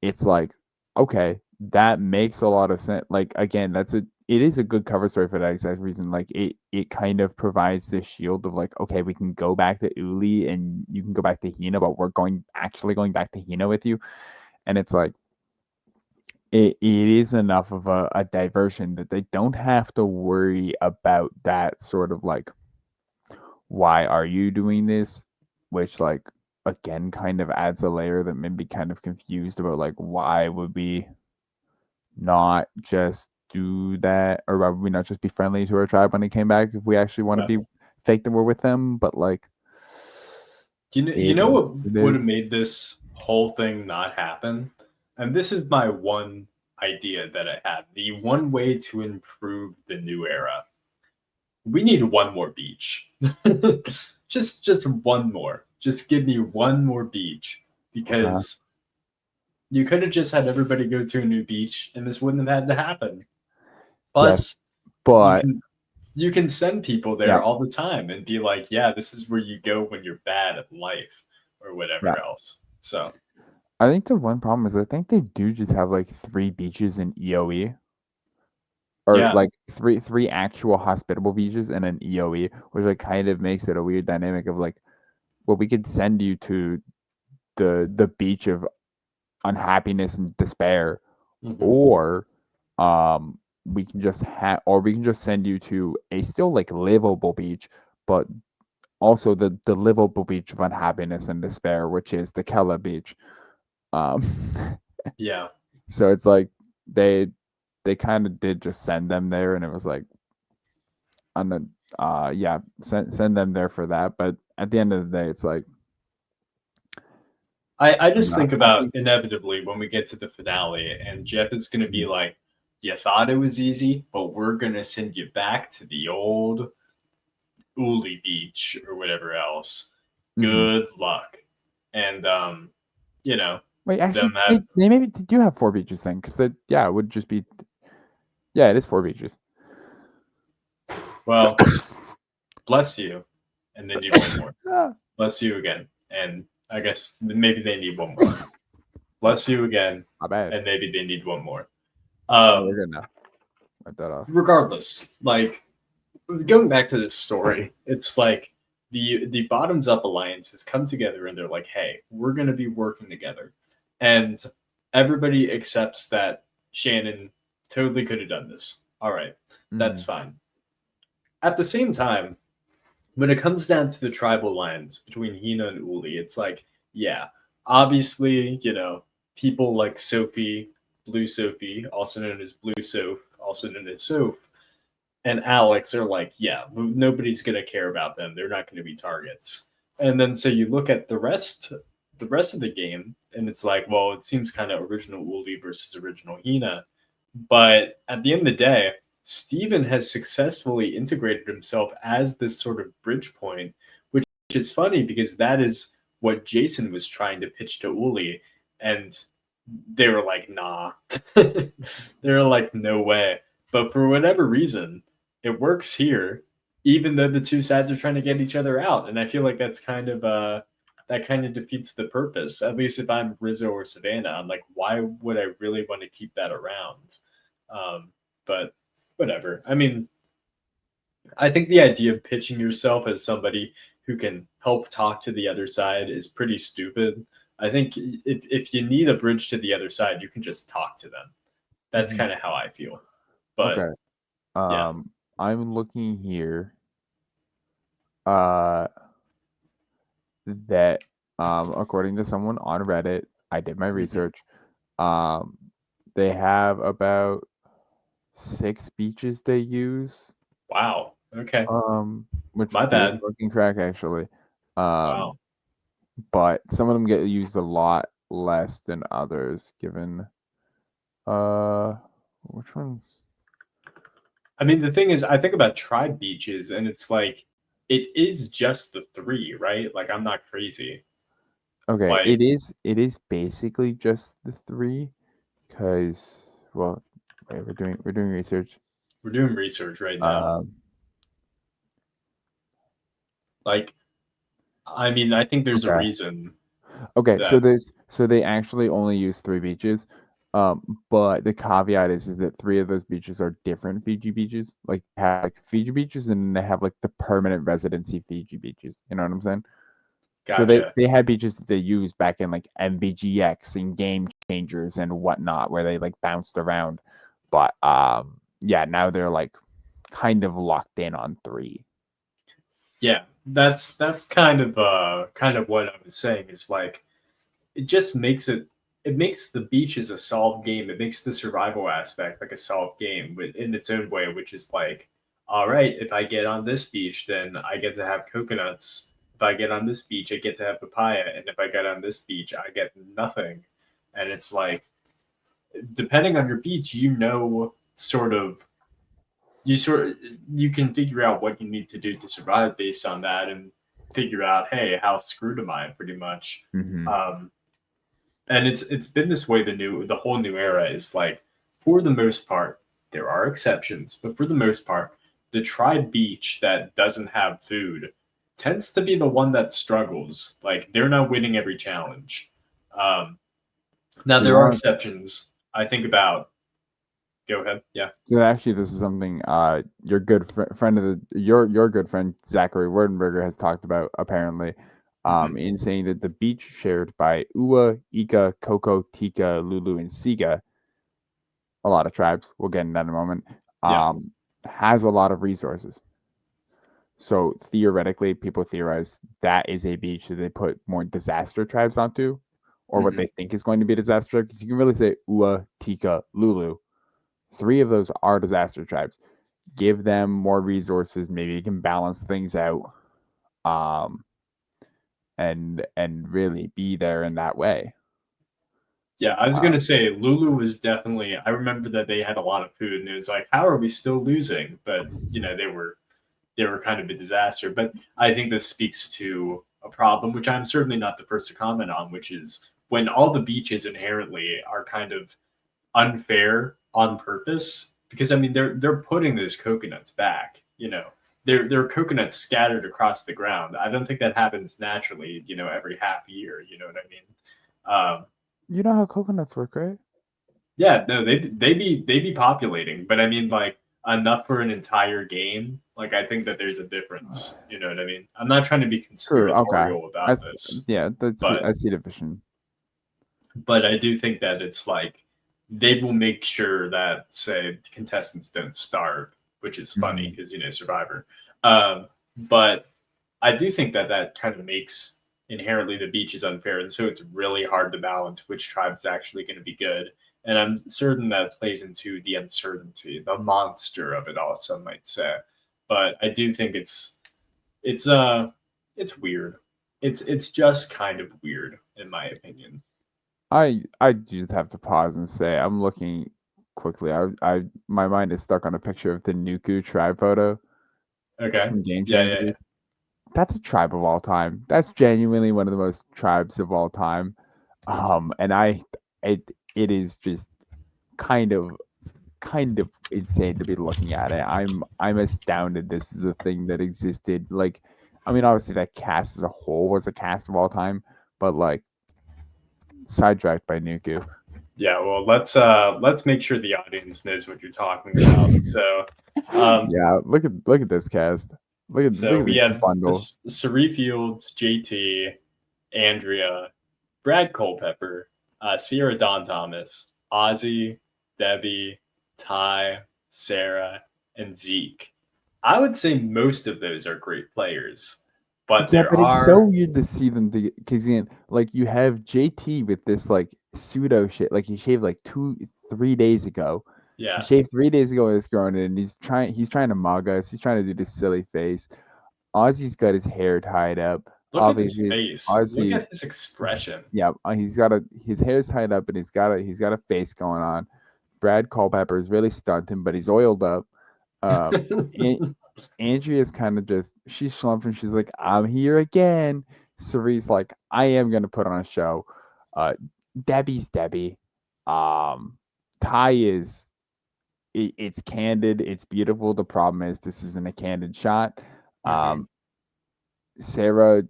It's like, okay, that makes a lot of sense. Like again, it is a good cover story for that exact reason. Like it kind of provides this shield of like, okay, we can go back to Uli and you can go back to Hina, but we're going back to Hina with you. And it's like it is enough of a diversion that they don't have to worry about that sort of like, why are you doing this? Which like again kind of adds a layer that made me kind of confused about like why would we not just do that, or why would we not just be friendly to our tribe when they came back if we actually want to yeah. be fake that we're with them? But like You it know is what it would have is. made this whole thing not happen? And this is my one idea that I had. The one way to improve the new era, we need one more beach. Just one more. Just give me one more beach, Uh, because you could have just had everybody go to a new beach and this wouldn't have had to happen. yes, Plus, you but can you can send people yeah, there all the time and be like, yeah, this is where you go when you're bad at life or yeah. whatever else. So, I think the one problem is I think they do just have like three beaches in EOE, or yeah. like three actual hospitable beaches and an EOE, which like kind of makes it a weird dynamic of like, well, we could send you to the beach of unhappiness and despair, Mhm. or we can just we can just send you to a still like livable beach, but also the livable beach of unhappiness and despair, which is the Kella beach. Um, Yeah. so it's like they they kind of did just send them there, and it was like on the yeah, send them there for that. But at the end of the day, it's like, I just no, think I about think inevitably when we get to the finale and Jeff is going to be mm, like, you thought it was easy, but we're going to send you back to the old Uli Beach or whatever else. mhm. Good luck. And, you know, Wait, actually, them have, they maybe do have four beaches then, because yeah, it would just be, yeah, it is four beaches. well, bless you. And they need one more. Ah, Bless you again. And I guess maybe they need one more. Bless you again. my bad. And maybe they need one more. Oh, we're Um, good now. Wipe that off. regardless, like, going back to this story, it's like the bottoms up alliance has come together and they're like, hey, we're gonna be working together. And everybody accepts that Shannon totally could have done this. All right, that's Mhm, fine. At the same time, when it comes down to the tribal lines between Hina and Uli, it's like, yeah, obviously, people like Sophie, Blue Sophie, also known as Blue Soph, also known as Soph, and Alex are like, yeah, nobody's gonna care about them. They're not gonna be targets. And then so you look at the rest of the game, and it's like, well, it seems kind of original Uli versus original Hina. But at the end of the day, Steven has successfully integrated himself as this sort of bridge point, which is funny because that is what Jason was trying to pitch to Uli, and they were like, nah. They were like, no way. But for whatever reason, it works here, even though the two sides are trying to get each other out. And I feel like that kind of defeats the purpose. At least if I'm Rizzo or Savannah, I'm like, why would I really want to keep that around? But whatever. I mean, I think the idea of pitching yourself as somebody who can help talk to the other side is pretty stupid. I think if you need a bridge to the other side, you can just talk to them. That's Mhm. kind of how I feel. But Okay. yeah. I'm looking here. Uh, that according to someone on Reddit, I did my Mhm. research. Um, they have about 6 beaches they use. Wow. Okay. Which My is bad. looking correct actually. Um, Wow. but some of them get used a lot less than others, given uh, which ones? I mean, the thing is, I think about tribe beaches, and it's like it is just the three, right? Like I'm not crazy. Okay, Like it is basically just the three, because well, wait, we're doing research. we're doing research right now. Um, Like I mean, I think there's a okay. reason Okay, that so they actually only use 3 beaches. But the caveat is that 3 of those beaches are different Fiji beaches. Like they have like Fiji beaches and they have like the permanent residency Fiji beaches. You know what I'm saying? So gotcha. they had beaches that they used back in like MVGX and Game Changers and whatnot, where they like bounced around. But yeah, now they're like kind of locked in on 3. Yeah, that's kind of what I was saying is like it just makes it makes the beaches a solved game. It makes the survival aspect like a solved game in its own way, which is like, all right, if I get on this beach, then I get to have coconuts. If I get on this beach, I get to have papaya, and if I get on this beach, I get nothing. And it's like, depending on your beach, sort of you sort of you can figure out what you need to do to survive based on that and figure out, hey, how screwed am I pretty much. Mm-hmm. um and it's been this way. The whole new era is like, for the most part, there are exceptions, but for the most part, the tribe beach that doesn't have food tends to be the one that struggles. Like they're not winning every challenge. um Now So you there are want exceptions. I think about, go ahead. Yeah. So actually, this is something your good friend of your good friend Zachary Werdenberger has talked about apparently, Hmm. in saying that the beach shared by Ua, Ika, Koko, Tika, Lulu, and Siga, a lot of tribes. We'll get into that in a moment. Yeah. Um, has a lot of resources. So theoretically, people theorize that is a beach that they put more disaster tribes onto, or what Hmm. they think is going to be a disaster. Because you can really say Ua, Tika, Lulu. 3 of those are disaster tribes. Give them more resources, maybe you can balance things out, um and really be there in that way. Yeah, I was uh, gonna say Lulu was definitely. I remember that they had a lot of food, and it was like, how are we still losing? But they were kind of a disaster. But I think this speaks to a problem, which I'm certainly not the first to comment on, which is when all the beaches inherently are kind of unfair on purpose. Because I mean, they're putting those coconuts back. There are coconuts scattered across the ground. I don't think that happens naturally. Every half year. You know what I mean? you know how coconuts work, right? Yeah, no, they be populating, but I mean like enough for an entire game. Like I think that there's a difference. You know what I mean? I'm not trying to be True. Okay. conspiratorial about this, Yeah, that's but I see the vision. I do think that it's like they will make sure that say contestants don't starve, which is funny Hmm. because Survivor. But I do think that that kind of makes inherently the beach is unfair, and so it's really hard to balance which tribe's actually going to be good. And I'm certain that plays into the uncertainty, the monster of it all, some might say. But I do think it's it's weird. it's just kind of weird in my opinion. I just have to pause and say I'm looking quickly. I my mind is stuck on a picture of the Nuku tribe photo Okay. from Game Yeah, yeah, Changers. That's a tribe of all time. That's genuinely one of the most tribes of all time. And it is just kind of kind of insane to be looking at it. I'm astounded this is a thing that existed. Like, I mean, obviously that cast as a whole was a cast of all time, but like sidetracked by Nuku. yeah. Well, let's make sure the audience knows what you're talking about. Um, Yeah, look at this cast. Look so at we this have bundle. this Sari Fields, JT, Andrea, Brad Culpepper, Sierra Don Thomas, Ozzy, Debbie, Ty, Sarah, and Zeke. I would say most of those are great players, but Yeah, there but it's so are, weird to see them because again, like you have JT with this like pseudo shit. Like he shaved like 3 days ago. He yeah. shaved 3 days ago and it's growing in, and he's trying to mug us. He's trying to do this silly face. Ozzy's got his hair tied up. Look at his Obviously, face. Look Ozzy, at his expression. yeah, his hair's tied up and he's got a face going on. Brad Culpepper is really stunting, but he's oiled up. An- Andrea's kind of just she's slumping. She's like, I'm here again. Cerie's like, I am gonna put on a show. Uh, Debbie's Debbie. Um, Ty is it's candid, it's beautiful. The problem is this isn't a candid shot. Hmm. Um, Sarah,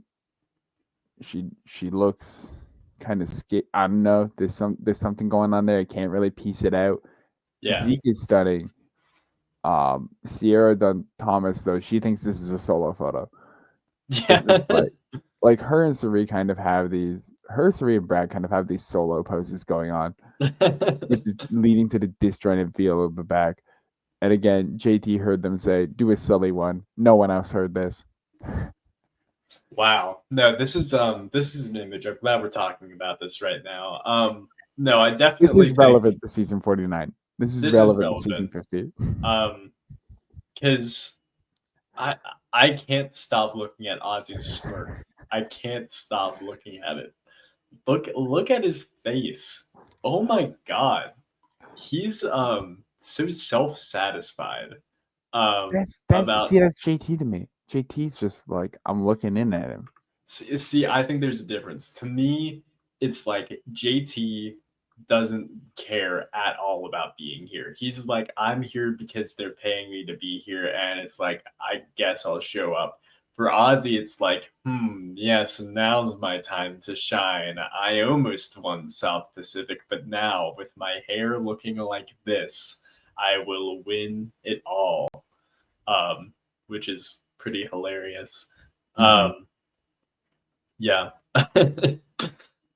she looks kind of scared. I don't know. There's something going on there. I can't really piece it out. Yeah. Zeke is stunning. Sierra Dunn Thomas though, she thinks this is a solo photo. It's Yeah. just like her and Sari kind of have these her, Sari and Brad kind of have these solo poses going on, which is leading to the disjointed feel of the back. And again, JT heard them say, do a silly one. No one else heard this. Wow. No, this is an image. I'm glad we're talking about this right now. No, I This definitely is think relevant to season 49. This is this is relevant to season relevant. 50. Because I I can't stop looking at Ozzy's smirk. I can't stop looking at it. Look at his face. Oh my god. He's so self-satisfied about That's JT to me. JT's just like I'm looking in at him. see, I think there's a difference. To me, it's like JT doesn't care at all about being here. He's like, I'm here because they're paying me to be here, and it's like, I guess I'll show up. For Ozzy, it's like, yes, now's my time to shine. I almost won South Pacific, but now with my hair looking like this, I will win it all. Um, which is pretty hilarious. Mm-hmm. Um, yeah.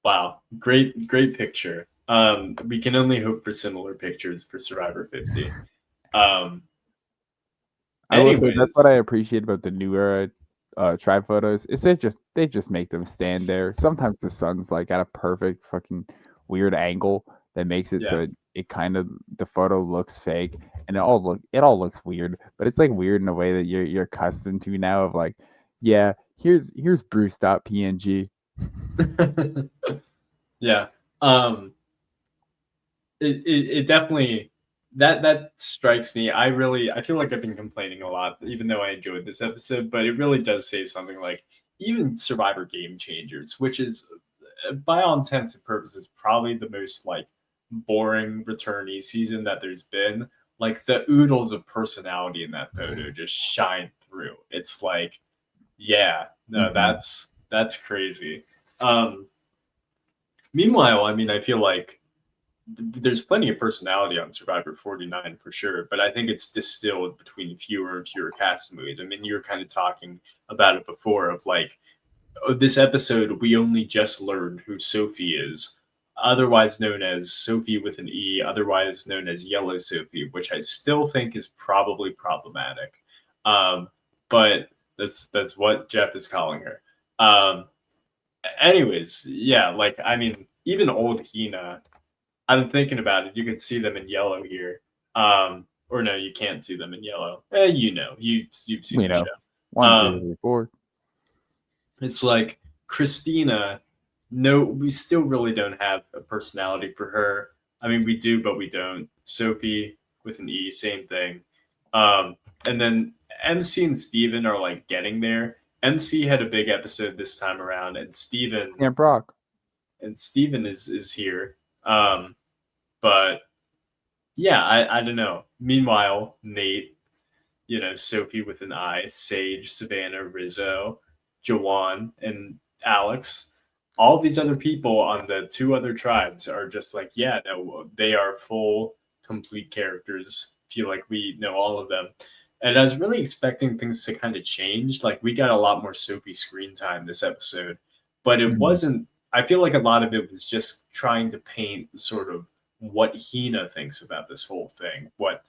Wow. Great picture. We can only hope for similar pictures for Survivor 50. Um, I will say that's what anyways, I appreciate about the newer tribe photos is they just make them stand there. Sometimes the sun's like at a perfect fucking weird angle that makes it so yeah. it kind of the photo looks fake and it all looks weird, but it's like weird in a way that you're accustomed to now of like, yeah, here's Bruce.png. Yeah. Um, it definitely that strikes me. I feel like I've been complaining a lot, even though I enjoyed this episode, but it really does say something like even Survivor Game Changers, which is by all intents and purposes probably the most like boring returnee season that there's been. Like the oodles of personality in that photo just shine through. It's like, yeah, no, Mm-hmm. that's crazy. Um, Meanwhile, I mean, I feel like there's plenty of personality on Survivor 49 for sure, but I think it's distilled between fewer and fewer cast movies. I mean, you were kind of talking about it before of like, oh, this episode, we only just learned who Sophie is, otherwise known as Sophie with an E, otherwise known as Yellow Sophie, which I still think is probably problematic. Um, but that's what Jeff is calling her. Anyways, yeah, like I mean, even old Hina, I'm thinking about it. You can see them in yellow here. Or no, you can't see them in yellow. You've seen You the know, show. one, two, three, four. It's like Christina, no, we still really don't have a personality for her. I mean, we do, but we don't. Sophie with an E, same thing. And then MC and Steven are like getting there. MC had a big episode this time around, and Camp Rock. Steven is here. Um, but yeah, I don't know. Meanwhile, Nate, Sophie with an I, Sage, Savannah, Rizzo, Jawan, and Alex. All these other people on the two other tribes are just like, yeah, no, they are full, complete characters. Feel like we know all of them. And I was really expecting things to kind of change. Like, we got a lot more Sophie screen time this episode, but it Mhm. wasn't. I feel like a lot of it was just trying to paint sort of what Hina thinks about this whole thing, what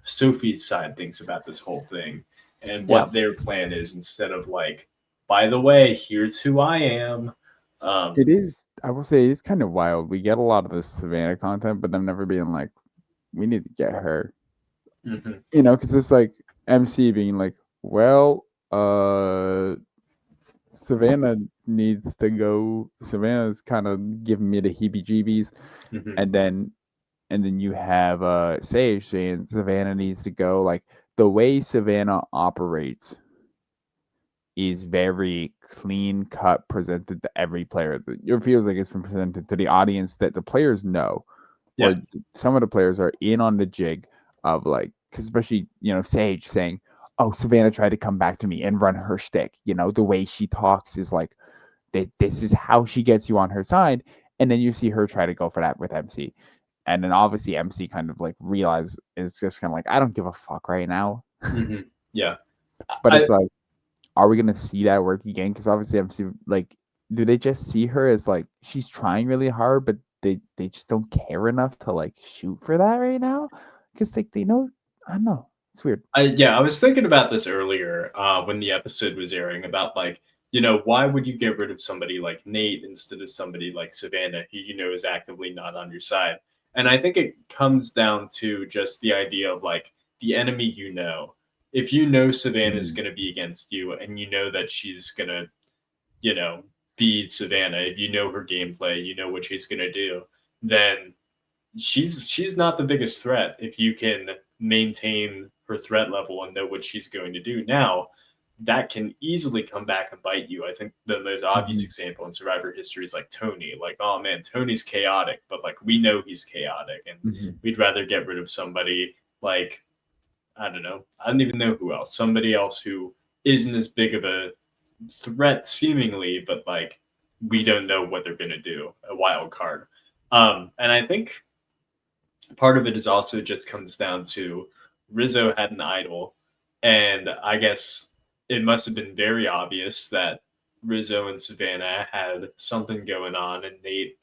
Sophie's side thinks about this whole thing, and Yeah. what their plan is, instead of like, by the way, here's who I am. Um, It is. I will say it's kind of wild. We get a lot of this Savannah content, but them never being like, we need to get her. mhm, Because it's like MC being like, well, Savannah needs to go. Savannah's kind of giving me the heebie-jeebies, mhm, and then you have Sage saying Savannah needs to go. Like the way Savannah operates is very clean cut, presented to every player. It feels like it's been presented to the audience that the players know, yeah, or some of the players are in on the jig of like, because especially Sage saying, "Oh, Savannah tried to come back to me and run her shtick." The way she talks is like, this is how she gets you on her side, and then you see her try to go for that with MC, and then obviously MC kind of like realize is just kind of like, I don't give a fuck right now, mhm, yeah. but I it's like, are we gonna see that work again? Because obviously MC, like, do they just see her as like she's trying really hard, but they just don't care enough to like shoot for that right now? Because like they know, I don't know, it's weird. yeah, I was thinking about this earlier when the episode was airing about like, why would you get rid of somebody like Nate instead of somebody like Savannah, who is actively not on your side? And I think it comes down to just the idea of like the enemy you know. If you know Savannah is Mhm. going to be against you, and you know that she's going to, you know, be Savannah, if you know her gameplay, you know what she's going to do, then she's not the biggest threat if you can maintain her threat level and know what she's going to do. Now, that can easily come back and bite you. I think the most obvious Mhm. example in Survivor history is like Tony. Like, oh man, Tony's chaotic, but like we know he's chaotic, and Mhm. we'd rather get rid of somebody like, I don't know, I don't even know who else. Somebody else who isn't as big of a threat seemingly, but like we don't know what they're gonna do. A wild card. And I think part of it is also just comes down to Rizzo had an idol, and I guess it must have been very obvious that Rizzo and Savannah had something going on, and Nate,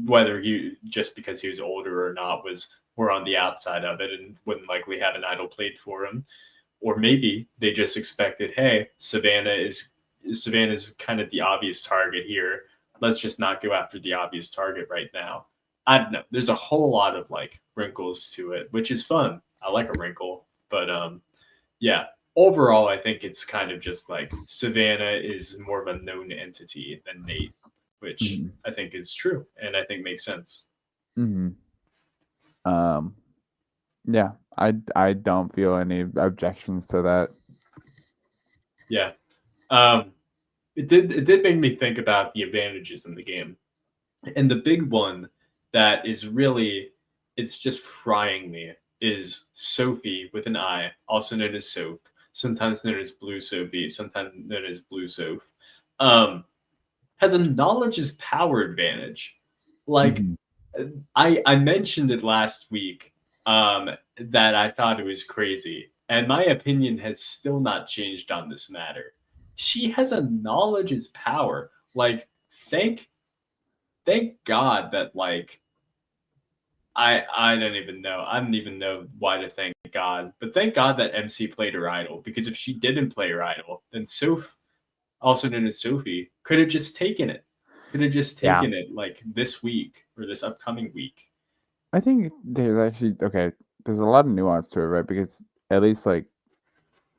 whether he just because he was older or not, was more on the outside of it and wouldn't likely have an idol played for him. Or maybe they just expected, hey, Savannah's kind of the obvious target here. Let's just not go after the obvious target right now. I don't know. There's a whole lot of like wrinkles to it, which is fun. I like a wrinkle, but yeah. Overall, I think it's kind of just like Savannah is more of a known entity than Nate, which Mhm. I think is true and I think makes sense. Mhm. Um. Yeah. I don't feel any objections to that. Yeah. Um, it did make me think about the advantages in the game. And the big one that is really, it's just frying me, is Sophie with an I, also known as Soph, sometimes known as Blue Sophie, sometimes known as Blue Soph, um, has a knowledge is power advantage. Like, Mhm. I mentioned it last week, um, that I thought it was crazy, and my opinion has still not changed on this matter. She has a knowledge is power. Like, thank thank God that like I don't even know. I don't even know why to thank God, but thank God that MC played her idol, because if she didn't play her idol, then Soph, also known as Sophie, could have just taken it. Could have just Yeah. taken it like this week or this upcoming week. I think there's actually okay. There's a lot of nuance to it, right? Because at least like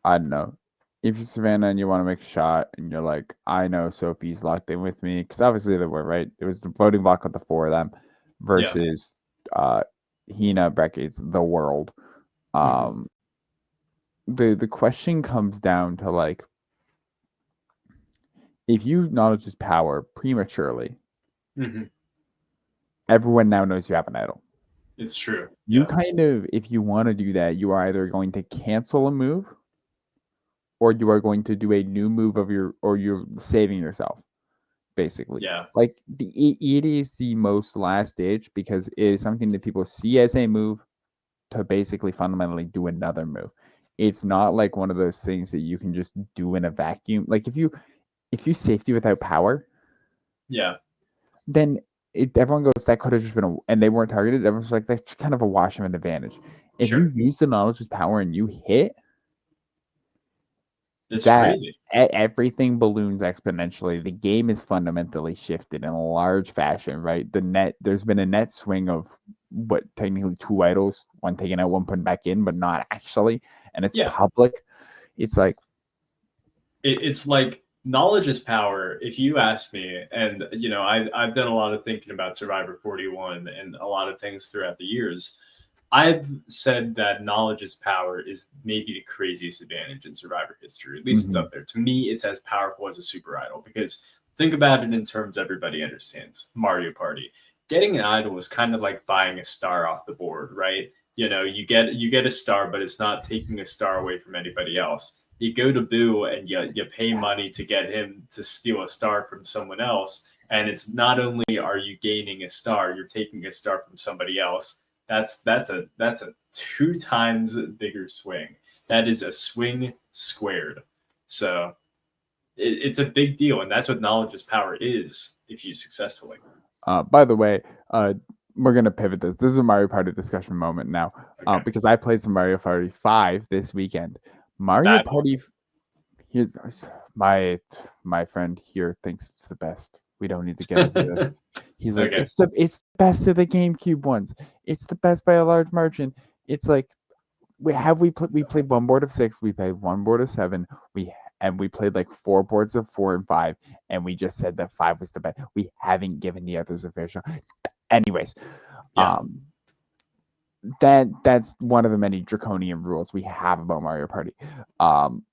I don't know, if you're Savannah and you want to make a shot and you're like, I know Sophie's locked in with me, because obviously they were, right? It was the voting block with the four of them Yeah. versus Hina, Becky's the world. Hmm. Um, the question comes down to like, if you acknowledge his power prematurely, Hmm. everyone now knows you have an idol. It's true. You Yeah. kind of, if you want to do that, you are either going to cancel a move or you are going to do a new move of your, or you're saving yourself, basically. Yeah. Like it is the most last ditch because it is something that people see as a move to basically fundamentally do another move. It's not like one of those things that you can just do in a vacuum. Like if you safety without power, Yeah. then everyone goes, that could have just been and they weren't targeted. Everyone's like, that's kind of a wash of an advantage. If you Sure. use the knowledge's power and you hit, It's that crazy. everything balloons exponentially. The game is fundamentally shifted in a large fashion, right? There's been a net swing of what technically two idols, one taken out, one put back in, but not actually, and it's Yeah. public. It's like, It's like knowledge is power. If you ask me, and I've done a lot of thinking about Survivor 41 and a lot of things throughout the years. I've said that knowledge is power is maybe the craziest advantage in Survivor history. At least it's mhm, up there. To me, it's as powerful as a super idol because think about it in terms everybody understands. Mario Party. Getting an idol is kind of like buying a star off the board, right? You get a star, but it's not taking a star away from anybody else. You go to Boo and you pay money yes. to get him to steal a star from someone else, and it's not only are you gaining a star, you're taking a star from somebody else. That's a two times bigger swing. That is a swing squared. So it's a big deal, and that's what knowledge's power is if used successfully. By the way, we're gonna pivot this. This is a Mario Party discussion moment now, Okay, because I played some Mario Party 5 this weekend. Mario that one. Party, here's my my friend here thinks it's the best. We don't need to get into this. He's like, Okay, it's the best of the GameCube ones. It's the best by a large margin. It's like we played one board of 6, we played one board of 7, we played like 4 boards of 4 and 5, and we just said that 5 was the best. We haven't given the others a fair shot. Anyways, yeah. um, that's one of the many draconian rules we have about Mario Party. Um,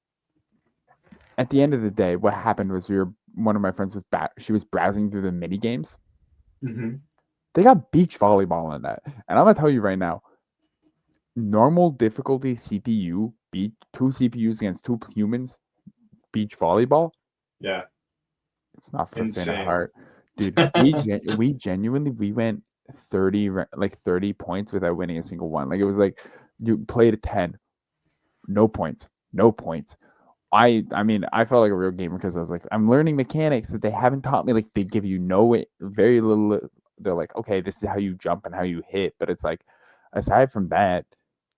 at the end of the day, what happened was one of my friends was she was browsing through the mini games. Hmm. They got beach volleyball in that, and I'm gonna tell you right now, normal difficulty CPU beat two CPUs against two humans beach volleyball. Yeah, It's not for the faint of insane. heart, dude. We genuinely we went 30 points without winning a single one. Like it was like you played a 10, no points, no points. I mean I felt like a real gamer because I was like I'm learning mechanics that they haven't taught me. Like they give you very little. They're like, okay, this is how you jump and how you hit, but it's like aside from that,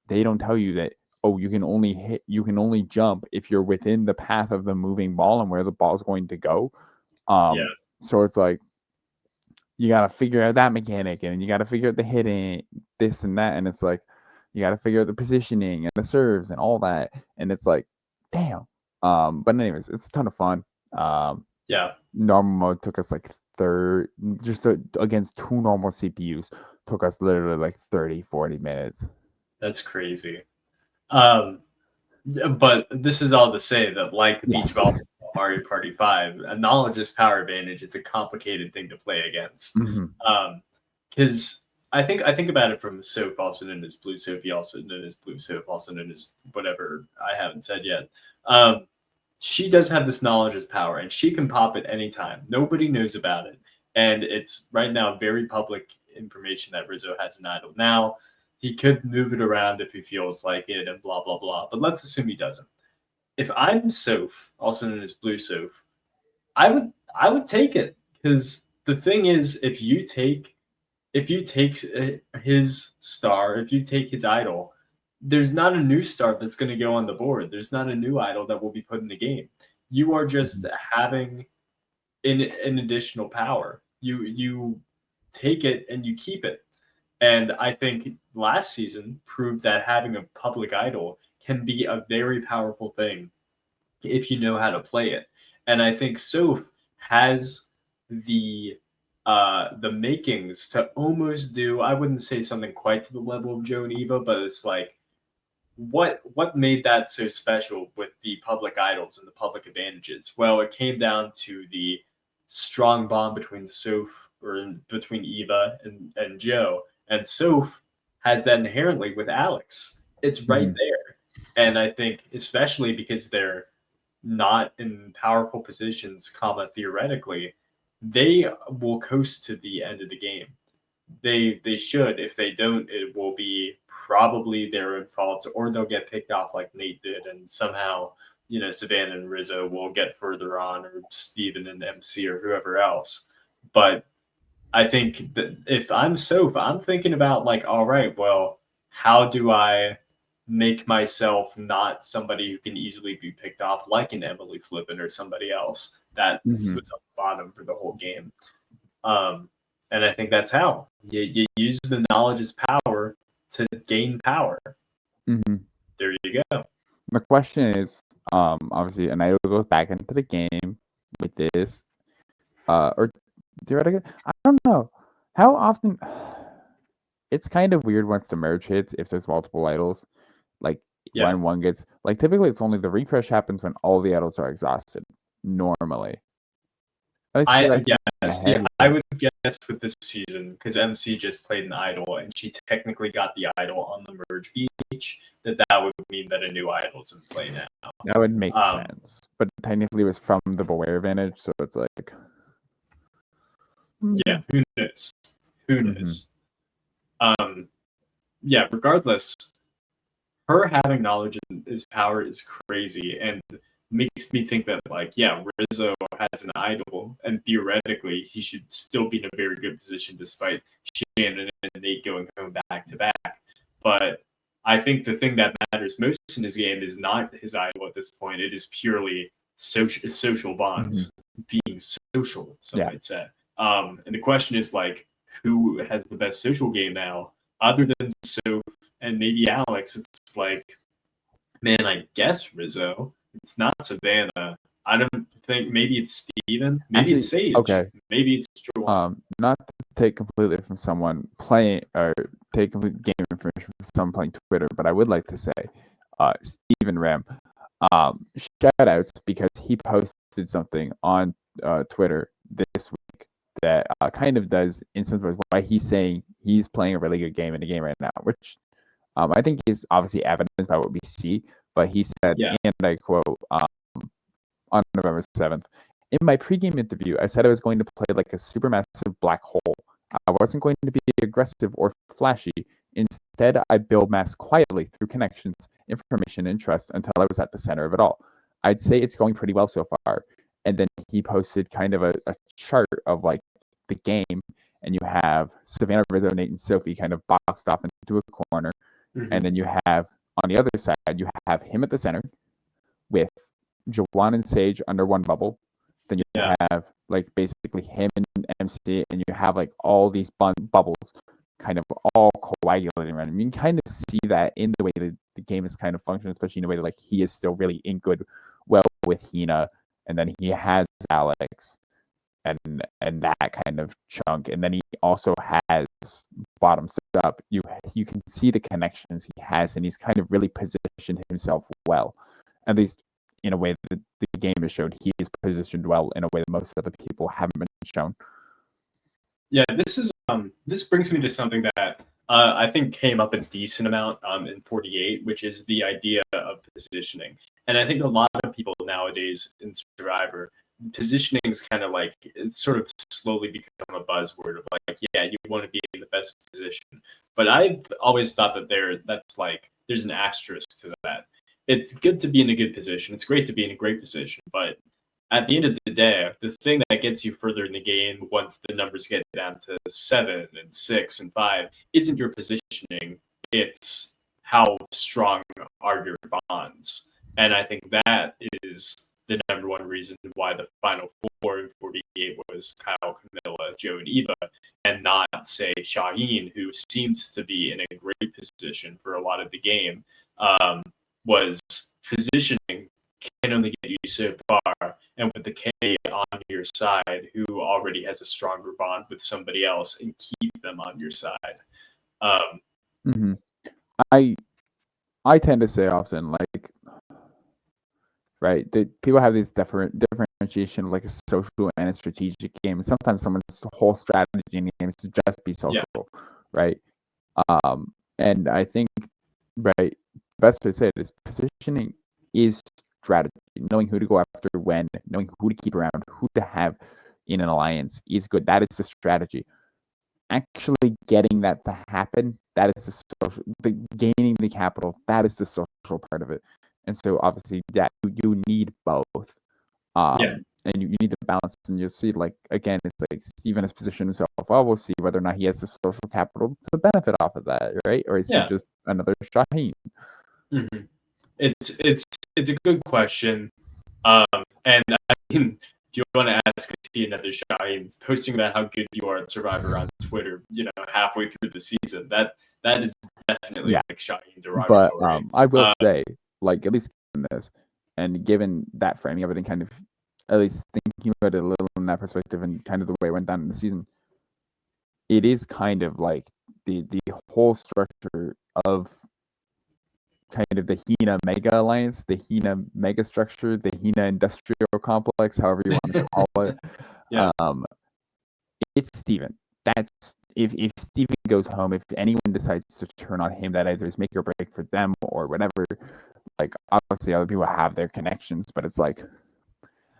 they don't tell you that, oh, you can only jump if you're within the path of the moving ball and where the ball's going to go. Yeah, So it's like you gotta figure out that mechanic and you gotta figure out the hitting, this and that, and it's like you gotta figure out the positioning and the serves and all that, and it's like, damn. But anyways, it's a ton of fun. Um, yeah. normal mode took us like third, against two normal CPUs, took us literally like 30-40 minutes. That's crazy. Um, but this is all to say that, like Beach Yes. Volleyball, Mario Party 5, a knowledge is power advantage. It's a complicated thing to play against. Hmm. Because I think about it from Soph, also known as Blue Sophie, also known as Blue Soph, also known as whatever I haven't said yet. Um, she does have this knowledge as power, and she can pop at any time. Nobody knows about it, and it's right now very public information that Rizzo has an idol. Now he could move it around if he feels like it, and blah blah blah. But let's assume he doesn't. If I'm Soph, also known as Blue Soph, I would take it because the thing is, if you take his star, if you take his idol, there's not a new star that's going to go on the board. There's not a new idol that will be put in the game. You are just having an additional power. You take it and you keep it. And I think last season proved that having a public idol can be a very powerful thing if you know how to play it. And I think Soph has the the makings to almost do, I wouldn't say something quite to the level of Joe and Eva, but it's like what made that so special with the public idols and the public advantages? Well, it came down to the strong bond between Soph or between Eva and Joe. And Soph has that inherently with Alex. It's right Mhm. there. And I think especially because they're not in powerful positions, comma theoretically, they will coast to the end of the game. They should. If they don't, it will be probably their own fault, or they'll get picked off like Nate did, and somehow Savannah and Rizzo will get further on, or Steven and MC or whoever else. But I think that if I'm Soph, I'm thinking about like, all right, well, how do I make myself not somebody who can easily be picked off, like an Emily Flippin or somebody else that was Mhm. on the bottom for the whole game. Um, and I think that's how you use the knowledge as power to gain power. Mhm. There you go. The question is, obviously, and I goes back into the game with this, or theoretically, I don't know how often. It's kind of weird once the merge hits if there's multiple idols. Like Yeah, when one gets like typically it's only the refresh happens when all the idols are exhausted. Normally, at least I what I think in my yeah. See, head. I would guess with this season because MC just played an idol and she technically got the idol on the merge beach. That would mean that a new idol's in play now. That would make Um, sense, but technically it was from the Beware advantage, so it's like. yeah, who knows? Who Mm-hmm. knows? Um, yeah. Regardless, her having knowledge is power is crazy and makes me think that like yeah, Rizzo has an idol and theoretically he should still be in a very good position despite Shannon and Nate going home back to back. But I think the thing that matters most in his game is not his idol at this point. It is purely social Mm-hmm. bonds, being social, some Yeah, might say. And the question is like, who has the best social game now, other than Soph and maybe Alex? It's like, man, I guess Rizzo. It's not Savannah. I don't think maybe it's Steven. Maybe it's actually, Sage. okay. Maybe it's Jawan. Not to take completely from someone playing or take complete game information from someone playing Twitter, but I would like to say, Stephen Ram, shout outs because he posted something on Twitter this week that kind of does instance with why he's saying he's playing a really good game in the game right now, which I think is obviously evidenced by what we see. But he said, Yeah. and I quote, on November 7th. In my pregame interview, I said I was going to play like a supermassive black hole. I wasn't going to be aggressive or flashy. Instead, I build mass quietly through connections, information, and trust until I was at the center of it all. I'd say it's going pretty well so far. And then he posted kind of a chart of like the game, and you have Savannah, Rizzo, Nate, and Sophie kind of boxed off into a corner. Mm-hmm. And then you have on the other side, you have him at the center with Jawan and Sage under one bubble. Then you Yeah. have like basically him and MC, and you have like all these bubbles kind of all coagulating around him. You can kind of see that in the way that the game is kind of functioning, especially in the way that like he is still really in good well with Hina, and then he has Alex and that kind of chunk, and then he also has bottoms up. You can see the connections he has, and he's kind of really positioned himself well, at least in a way that the game has showed he is positioned well in a way that most other people haven't been shown. Yeah. This brings me to something that I think came up a decent amount in 48, which is the idea of positioning. And I think a lot of people nowadays in Survivor, positioning is kind of like it's sort of slowly become a buzzword of like, yeah, you want to be in the best position. But I've always thought that that's like there's an asterisk to that. It's good to be in a good position. It's great to be in a great position, but at the end of the day, the thing that gets you further in the game once the numbers get down to 7 and 6 and 5 isn't your positioning, it's how strong are your bonds. And I think that is the number one reason why the final four in 48 was Kyle, Camilla, Joe, and Eva, and not, say, Shaheen, who seems to be in a great position for a lot of the game, was positioning, can only get you so far. And with the K on your side, who already has a stronger bond with somebody else, and keep them on your side. Mm-hmm. I tend to say often, like, right, that people have this differentiation of like a social and a strategic game. And sometimes someone's whole strategy in the game is to just be social, right? And I think, right, best way to say it is positioning is strategy. Knowing who to go after when, knowing who to keep around, who to have in an alliance is good. That is the strategy. Actually getting that to happen, that is the social, gaining the capital, that is the social part of it. And so obviously that you need both. And you need the balance, and you'll see, like, again, it's like Steven has positioned himself well. We'll see whether or not he has the social capital to benefit off of that, right? Or is he just another Shaheen? Mm-hmm. It's a good question. And I mean, if you want to ask another Shaheen, posting about how good you are at Survivor on Twitter, halfway through the season, that is definitely like Shaheen derogatory. But I will say, like, at least in this, and given that framing of it, and kind of at least thinking about it a little in that perspective, and kind of the way it went down in the season, it is kind of like the whole structure of kind of the Hina Mega Alliance, the Hina Mega Structure, the Hina Industrial Complex, however you want to call it. It's Steven. That's if Steven goes home, if anyone decides to turn on him, that either is make or break for them or whatever. Like, obviously other people have their connections, but it's like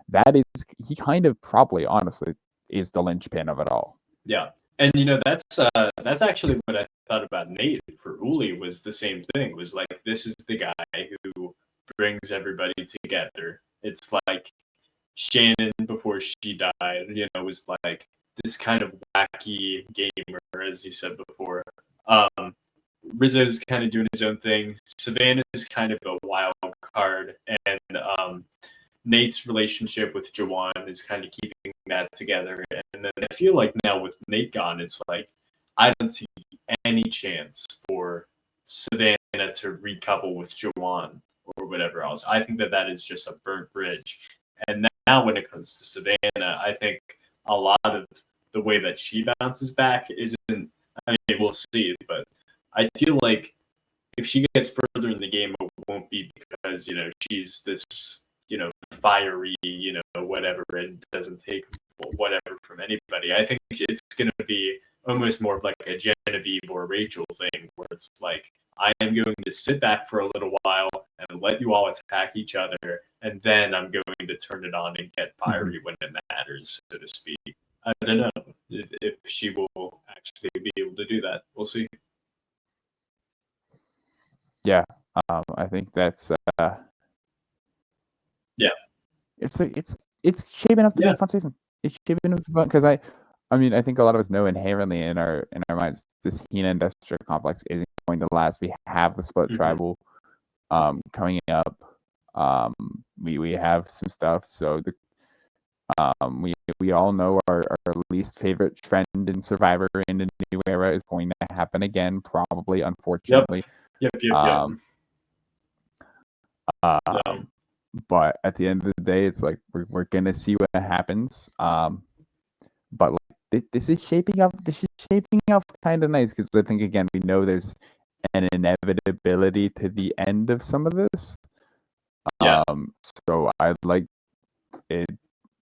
that is, he kind of probably honestly is the linchpin of it all. Yeah. And that's actually what I thought about Nate for Uli, was the same thing. Was like, this is the guy who brings everybody together. It's like Shannon before she died, was like this kind of wacky gamer, as you said before. Rizzo's kind of doing his own thing. Savannah's kind of a wild card, and Nate's relationship with Jawan is kind of keeping that together. And then I feel like now with Nate gone, it's like I don't see any chance for Savannah to recouple with Jawan or whatever else. I think that is just a burnt bridge. And now when it comes to Savannah, I think a lot of the way that she bounces back isn't, I mean, we'll see, but I feel like if she gets further in the game, it won't be because, she's this, fiery, whatever, and doesn't take whatever from anybody. I think it's going to be almost more of like a Genevieve or Rachel thing, where it's like, I am going to sit back for a little while and let you all attack each other, and then I'm going to turn it on and get fiery when it matters, so to speak. I don't know if she will actually be able to do that. We'll see. Yeah, I think that's it's shaping up to be a fun season. It's shaping up to be fun because I mean, I think a lot of us know inherently in our minds this Hina Industrial Complex isn't going to last. We have the split tribal coming up. We have some stuff, so we all know our least favorite trend in Survivor in the new era is going to happen again, probably, unfortunately. Yep. But at the end of the day, it's like we're gonna see what happens. But like, this is shaping up. This is shaping up kind of nice because I think, again, we know there's an inevitability to the end of some of this. So I like it.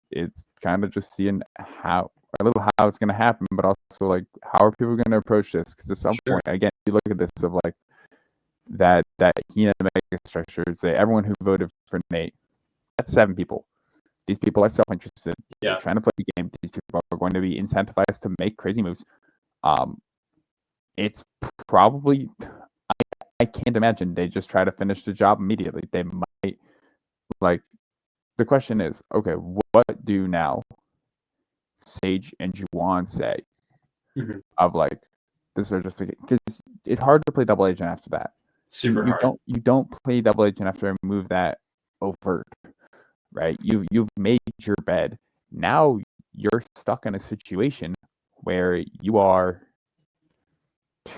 It's kind of just seeing how it's going to happen, but also like how are people going to approach this? Because at some point, again, you look at this of like that Hina mega structure. Say everyone who voted for Nate, that's 7 people. These people are self-interested. They're trying to play the game. These people are going to be incentivized to make crazy moves. It's probably, I can't imagine they just try to finish the job immediately. They might, like, the question is, okay, what do now Sage and Juwan say of like, this are just because it's hard to play double agent after that. Super hard. You don't play double agent after a move that overt, right? You've made your bed. Now you're stuck in a situation where you are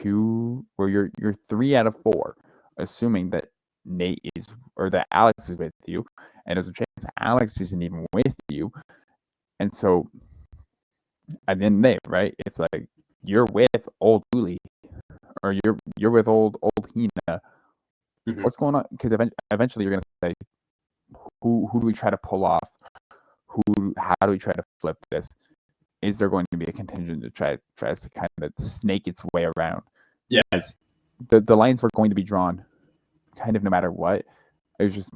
you're 3 out of 4, assuming that Nate is, or that Alex is with you, and there's a chance Alex isn't even with you. And so at the end of the day, right, it's like you're with old Uli, or you're with old Hina. What's going on? Because eventually you're gonna say, who do we try to pull off? How do we try to flip this? Is there going to be a contingent that tries to kind of snake its way around? Yeah. Because the lines were going to be drawn kind of no matter what. It was just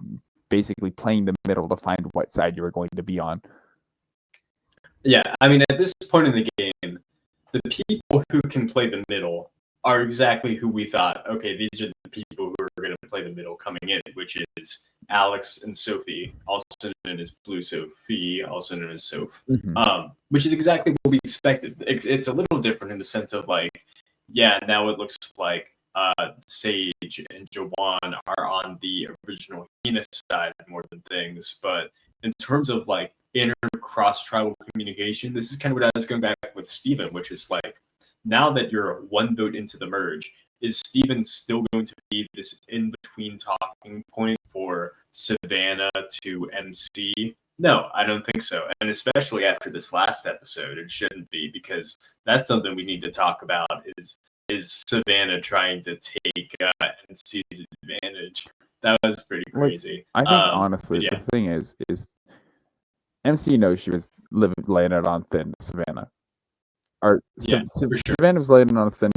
basically playing the middle to find what side you were going to be on. Yeah, I mean, at this point in the game, the people who can play the middle are exactly who we thought, okay, these are the people who are going to play the middle coming in, which is Alex and Sophie, also known as Blue Sophie, also known as Soph, which is exactly what we expected. It's a little different in the sense of like, yeah, now it looks like Sage and Jawan are on the original Hina side more than things, but in terms of like inner cross-tribal communication, this is kind of what I was going back with Steven, which is like, now that you're one vote into the merge, is Steven still going to be this in-between talking point for Savannah to MC? No, I don't think so. And especially after this last episode, it shouldn't be, because that's something we need to talk about is Savannah trying to take MC's advantage. That was pretty crazy. I think honestly, the thing is MC knows she was laying it on thin to Savannah. Or Savannah was laying it on thin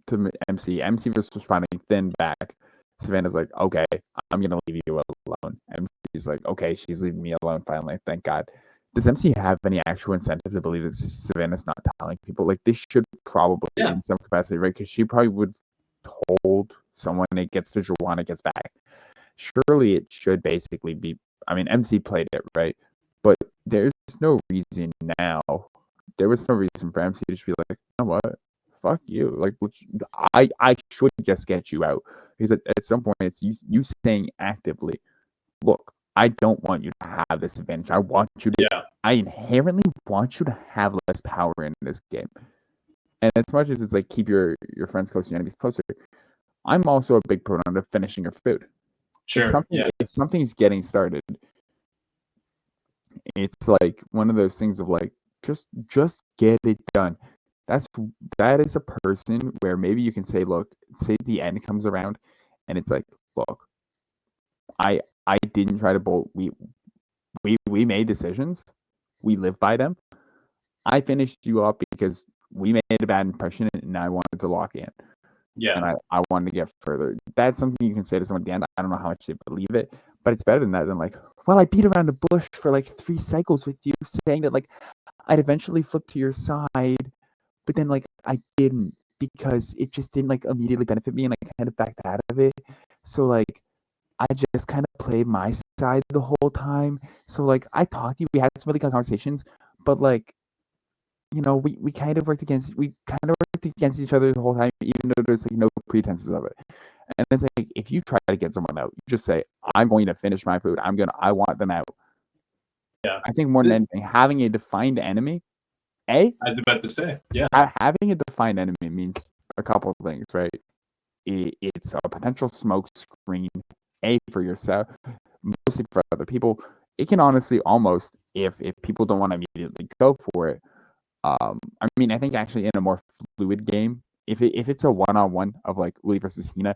to MC. MC was responding thin back. Savannah's like, okay, I'm gonna leave you alone. MC's like, okay, she's leaving me alone finally. Thank God. Does MC have any actual incentive to believe that Savannah's not telling people? Like, this should probably in some capacity, right? Because she probably would told someone it gets to Jawan, it gets back. Surely it should basically be. I mean, MC played it right, but there's no reason now. There was no reason for MC to just be like, you know what, fuck you. Like, I should just get you out, because at some point it's you saying actively, look, I don't want you to have this advantage. I want you to. Yeah. I inherently want you to have less power in this game. And as much as it's like keep your friends close, your enemies closer, I'm also a big proponent of finishing your food. Sure. If something's getting started, it's like one of those things of like just get it done. That is a person where maybe you can say, look, say the end comes around, and it's like, look, I didn't try to bolt. We made decisions. We live by them. I finished you up because we made a bad impression, and I wanted to lock in. Yeah. And I wanted to get further. That's something you can say to someone at the end. I don't know how much they believe it, but it's better than that than like, well, I beat around the bush for like 3 cycles with you, saying that like I'd eventually flip to your side, but then like I didn't, because it just didn't like immediately benefit me, and I kind of backed out of it. So like I just kind of played my side the whole time. So like I talked to you, we had some really good conversations, but like, you know, we kind of worked against each other the whole time, even though there's like no pretenses of it. And it's like, if you try to get someone out, you just say, I'm going to finish my food. I want them out. Yeah. I think more than anything, having a defined enemy, I was about to say, yeah. Having a defined enemy means a couple of things, right? It's a potential smoke screen, for yourself, mostly for other people. It can honestly almost, if people don't want to immediately go for it, I mean, I think actually in a more fluid game, if it's a one-on-one of like Uli versus Hina,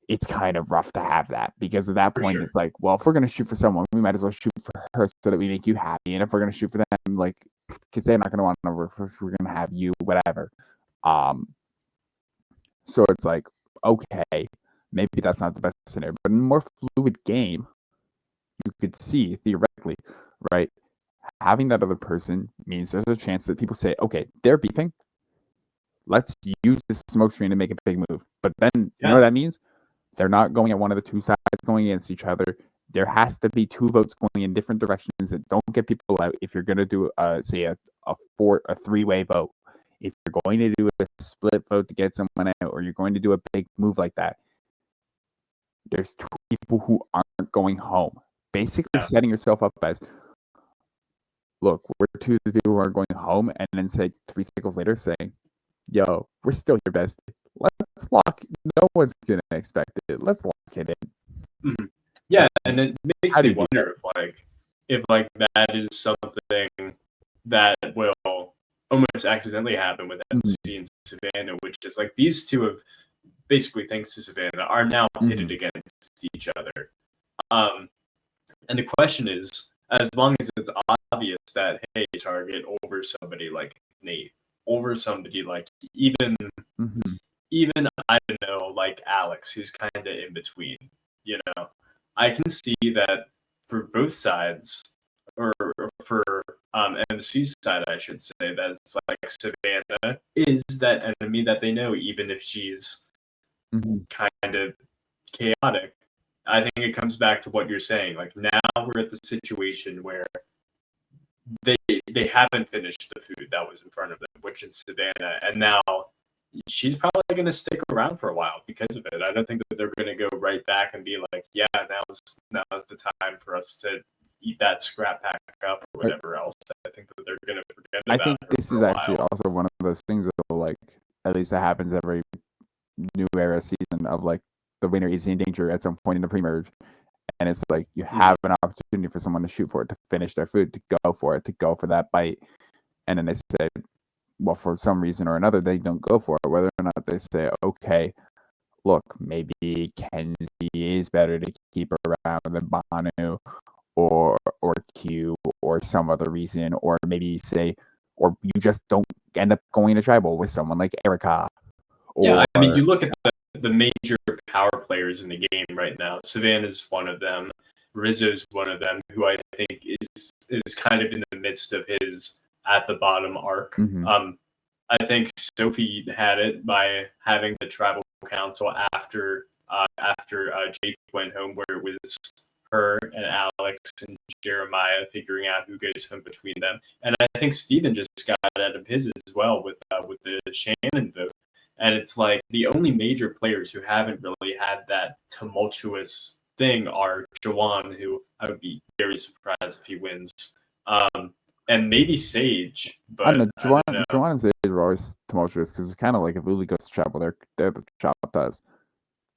it's kind of rough to have that, because at that point it's like, well, if we're gonna shoot for someone, we might as well shoot for her so that we make you happy, and if we're gonna shoot for them, like, because they're not gonna want to work for us, we're gonna have you, whatever. So it's like, okay, maybe that's not the best scenario, but in a more fluid game, you could see theoretically, right? Having that other person means there's a chance that people say, okay, they're beefing. Let's use this smoke screen to make a big move. But then, you know what that means? They're not going at one of the two sides going against each other. There has to be 2 votes going in different directions that don't get people out if you're going to do, say, a 3-way vote. If you're going to do a split vote to get someone out, or you're going to do a big move like that, there's 2 people who aren't going home. Basically setting yourself up as, look, we're 2 who are going home, and then say 3 cycles later saying, yo, we're still your best. Let's lock. No one's gonna expect it. Let's lock it in. Mm-hmm. Yeah, and it makes How do me you do wonder if that is something that will almost accidentally happen with Mhm. MC and Savannah, which is like these two have basically, thanks to Savannah, are now pitted Mhm. against each other. Um, and the question is, as long as it's obvious that hey, Target over somebody like Nate, over somebody like Mhm. even I don't know, like Alex, who's kind of in between. You know, I can see that for both sides, or for MC's side, I should say, that it's like Savannah is that enemy that they know, even if she's Mhm. kind of chaotic. I think it comes back to what you're saying. Like now we're at the situation where they they haven't finished the food that was in front of them, which is Savannah, and now she's probably going to stick around for a while because of it. I don't think that they're going to go right back and be like, yeah, now's the time for us to eat that scrap back up or But whatever else. I think that they're going to forget I about think her this for is a actually while. also one of those things that like at least that happens every new era season of like the winner is in danger at some point in the pre-merge, and it's like you Mhm. have an opportunity for someone to shoot for it, to finish their food, to go for it, to go for that bite, and then they say, well, for some reason or another, they don't go for it. Whether or not they say, okay, look, maybe Kenzie is better to keep around than Banu, or Q, or some other reason, or maybe say, or you just don't end up going to tribal with someone like Erica, Yeah, or I mean, you look at the major power players in the game right now. Savannah's one of them. Rizzo's one of them, who I think is kind of in the midst of his at the bottom arc. Mhm. I think Sophie had it by having the tribal council after Jake went home, where it was her and Alex and Jeremiah figuring out who goes home between them. And I think Steven just got out of his as well with the Shannon vote. And it's like the only major players who haven't really had that tumultuous thing are Jawan, who I would be very surprised if he wins, and maybe Sage, I don't but know. I don't know. Juwan and Sage are always tumultuous because it's kind of like if Uli goes to tribal, they're the tribal does.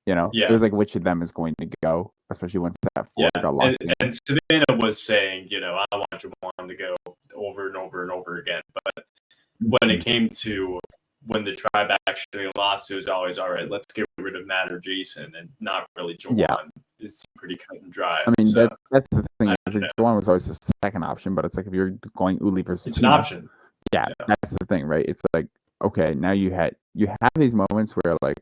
You know, it Yeah, was like which of them is going to go, especially once that yeah. four got And, locked in. and Savannah was saying, I want Jawan to go over and over and over again. But when it came to when the tribe actually lost, it was always all right. Let's get rid of Matt or Jason, and not really Yeah, Jawan. Is pretty cut and dry. I mean So that's the thing. I Is don't like know. Juwan was always the second option, but it's like if you're going Uli versus It's an Tina, option. yeah, Yeah. that's the thing, right? It's like okay, now you have these moments where like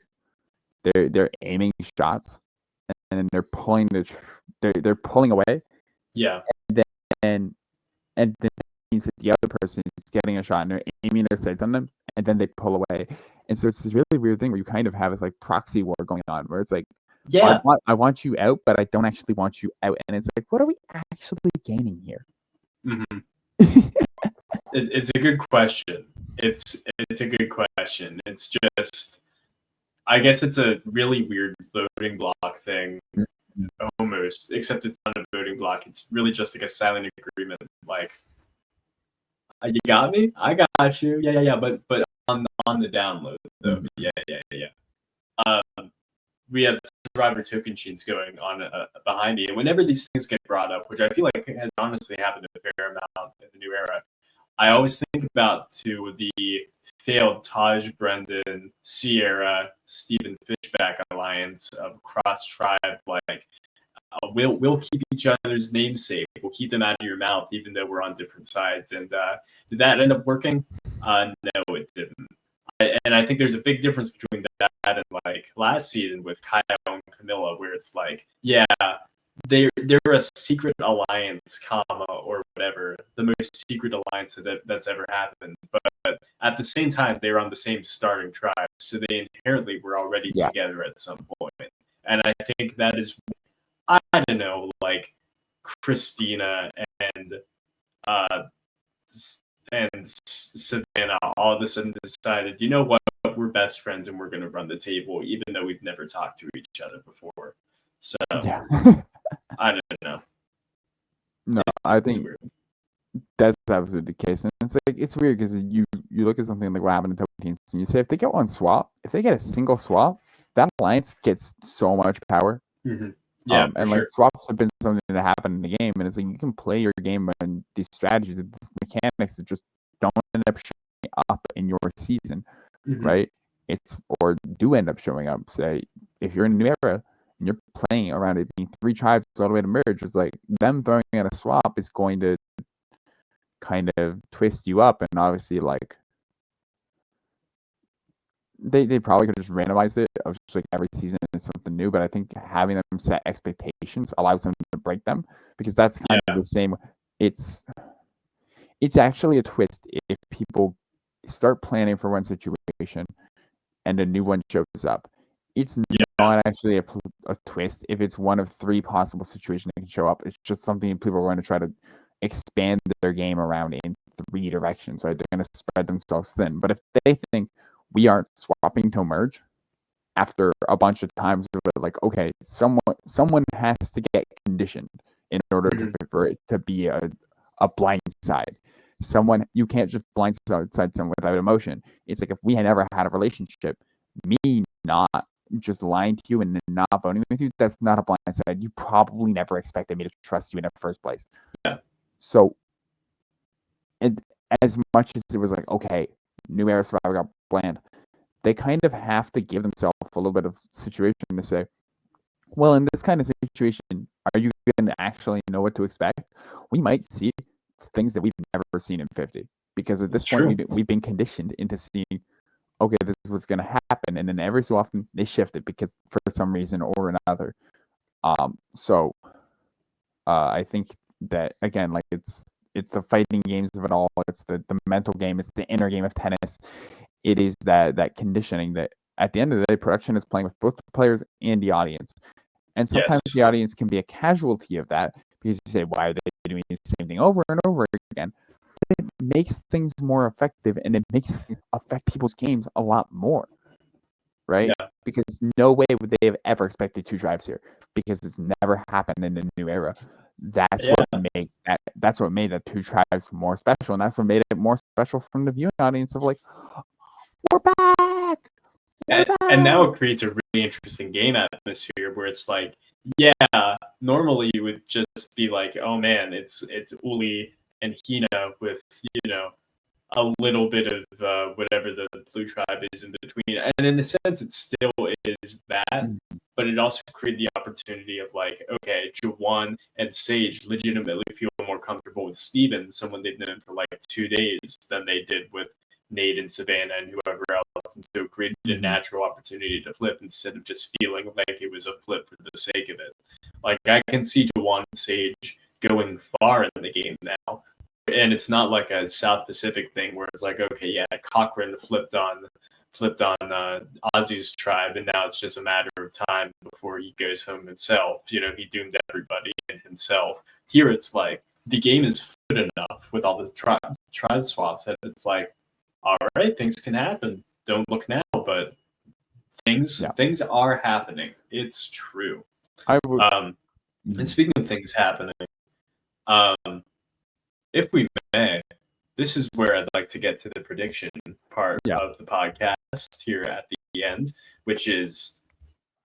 they're aiming shots and then they're pulling they're pulling away, Yeah. and then and then that means that the other person is getting a shot and they're aiming their sights on them, and then they pull away, and so it's this really weird thing where you kind of have this like proxy war going on, where it's like Yeah. I want you out, but I don't actually want you out, and it's like what are we actually gaining here? Mm-hmm. It's a good question. It's a good question. It's just I guess it's a really weird voting block thing almost, except it's not a voting block. It's really just like a silent agreement. Like you got me, I got you. Yeah, yeah, yeah. But on the download though. Mhm. Yeah. We have survivor token sheets going on behind me, and whenever these things get brought up, which I feel like has honestly happened a fair amount in the new era, I always think about to the failed Taj Brendan, Sierra, Stephen Fishback alliance of cross tribe. Like we'll keep each other's names safe. We'll keep them out of your mouth, even though we're on different sides. And did that end up working? No, it didn't. And I think there's a big difference between that and like last season with Kyle and Camilla, where it's like, yeah, they're a secret alliance, comma or whatever, the most secret alliance that's ever happened. But at the same time, they were on the same starting tribe, so they inherently were already Yeah, together at some point. And I think that is, I don't know, like Christina and uh Savannah all of a sudden decided, you know what, we're best friends and we're going to run the table, even though we've never talked to each other before. So yeah. I don't know. No, I It's think weird. that's absolutely the case, and it's like it's weird because you look at something like what happened in Token Teams, and you say if they get one swap, if they get a single swap, that alliance gets so much power. Mm-hmm. Yeah, for And sure. swaps have been something that happen in the game, and it's like you can play your game and these strategies, and these mechanics that just don't end up showing up in your season, right? Or do end up showing up. Say if you're in a new era and you're playing around it being 3 tribes all the way to merge, it's like them throwing in a swap is going to kind of twist you up, and obviously they probably could have just randomized it of just like every season is something new, but I think having them set expectations allows them to break them, because that's kind of the same. It's actually a twist if people start planning for one situation and a new one shows up. It's not actually a twist if it's one of 3 possible situations that can show up. It's just something people are going to try to expand their game around in 3 directions, right? They're going to spread themselves thin. But if they think we aren't swapping to merge after a bunch of times of it, like, okay, someone has to get conditioned in order for it to be a blind side. You can't just blindside someone without emotion. It's like if we had never had a relationship, me not just lying to you and then not voting with you, that's not a blindside. You probably never expected me to trust you in the first place. Yeah. So, as much as it was like, okay, New Era Survivor got bland, they kind of have to give themselves a little bit of situation to say, well, in this kind of situation, are you going to actually know what to expect? We might see things that we've never seen in 50, because at this point we've been conditioned into seeing, okay, this is what's going to happen, and then every so often they shift it because for some reason or another. So I think that again, like it's the fighting games of it all. It's the mental game. It's the inner game of tennis. It is that conditioning that at the end of the day, production is playing with both the players and the audience. And sometimes the audience can be a casualty of that, because you say, why are they doing the same thing over and over again? It makes things more effective, and it makes affect people's games a lot more, right? Yeah. Because no way would they have ever expected 2 tribes here, because it's never happened in the new era. That's what made the 2 tribes more special, and that's what made it more special from the viewing audience of like, we're back. And now it creates a really interesting game atmosphere where it's like, normally you would just be like, oh man, it's Uli and Hina with, a little bit of whatever the blue tribe is in between. And in a sense, it still is that, but it also created the opportunity of like, okay, Jawan and Sage legitimately feel more comfortable with Steven, someone they've known for like 2 days, than they did with Nate and Savannah and whoever else. And so it created a natural opportunity to flip instead of just feeling like it was a flip for the sake of it. Like I can see Jawan and Sage going far in the game now. And it's not like a South Pacific thing where it's like, okay, yeah, Cochrane flipped on Ozzy's tribe, and now it's just a matter of time before he goes home himself. He doomed everybody and himself. Here, it's like the game is fluid enough with all the tribe swaps that it's like, all right, things can happen. Don't look now, but things are happening. It's true. And speaking of things happening, if we may, this is where I'd like to get to the prediction part of the podcast here at the end, which is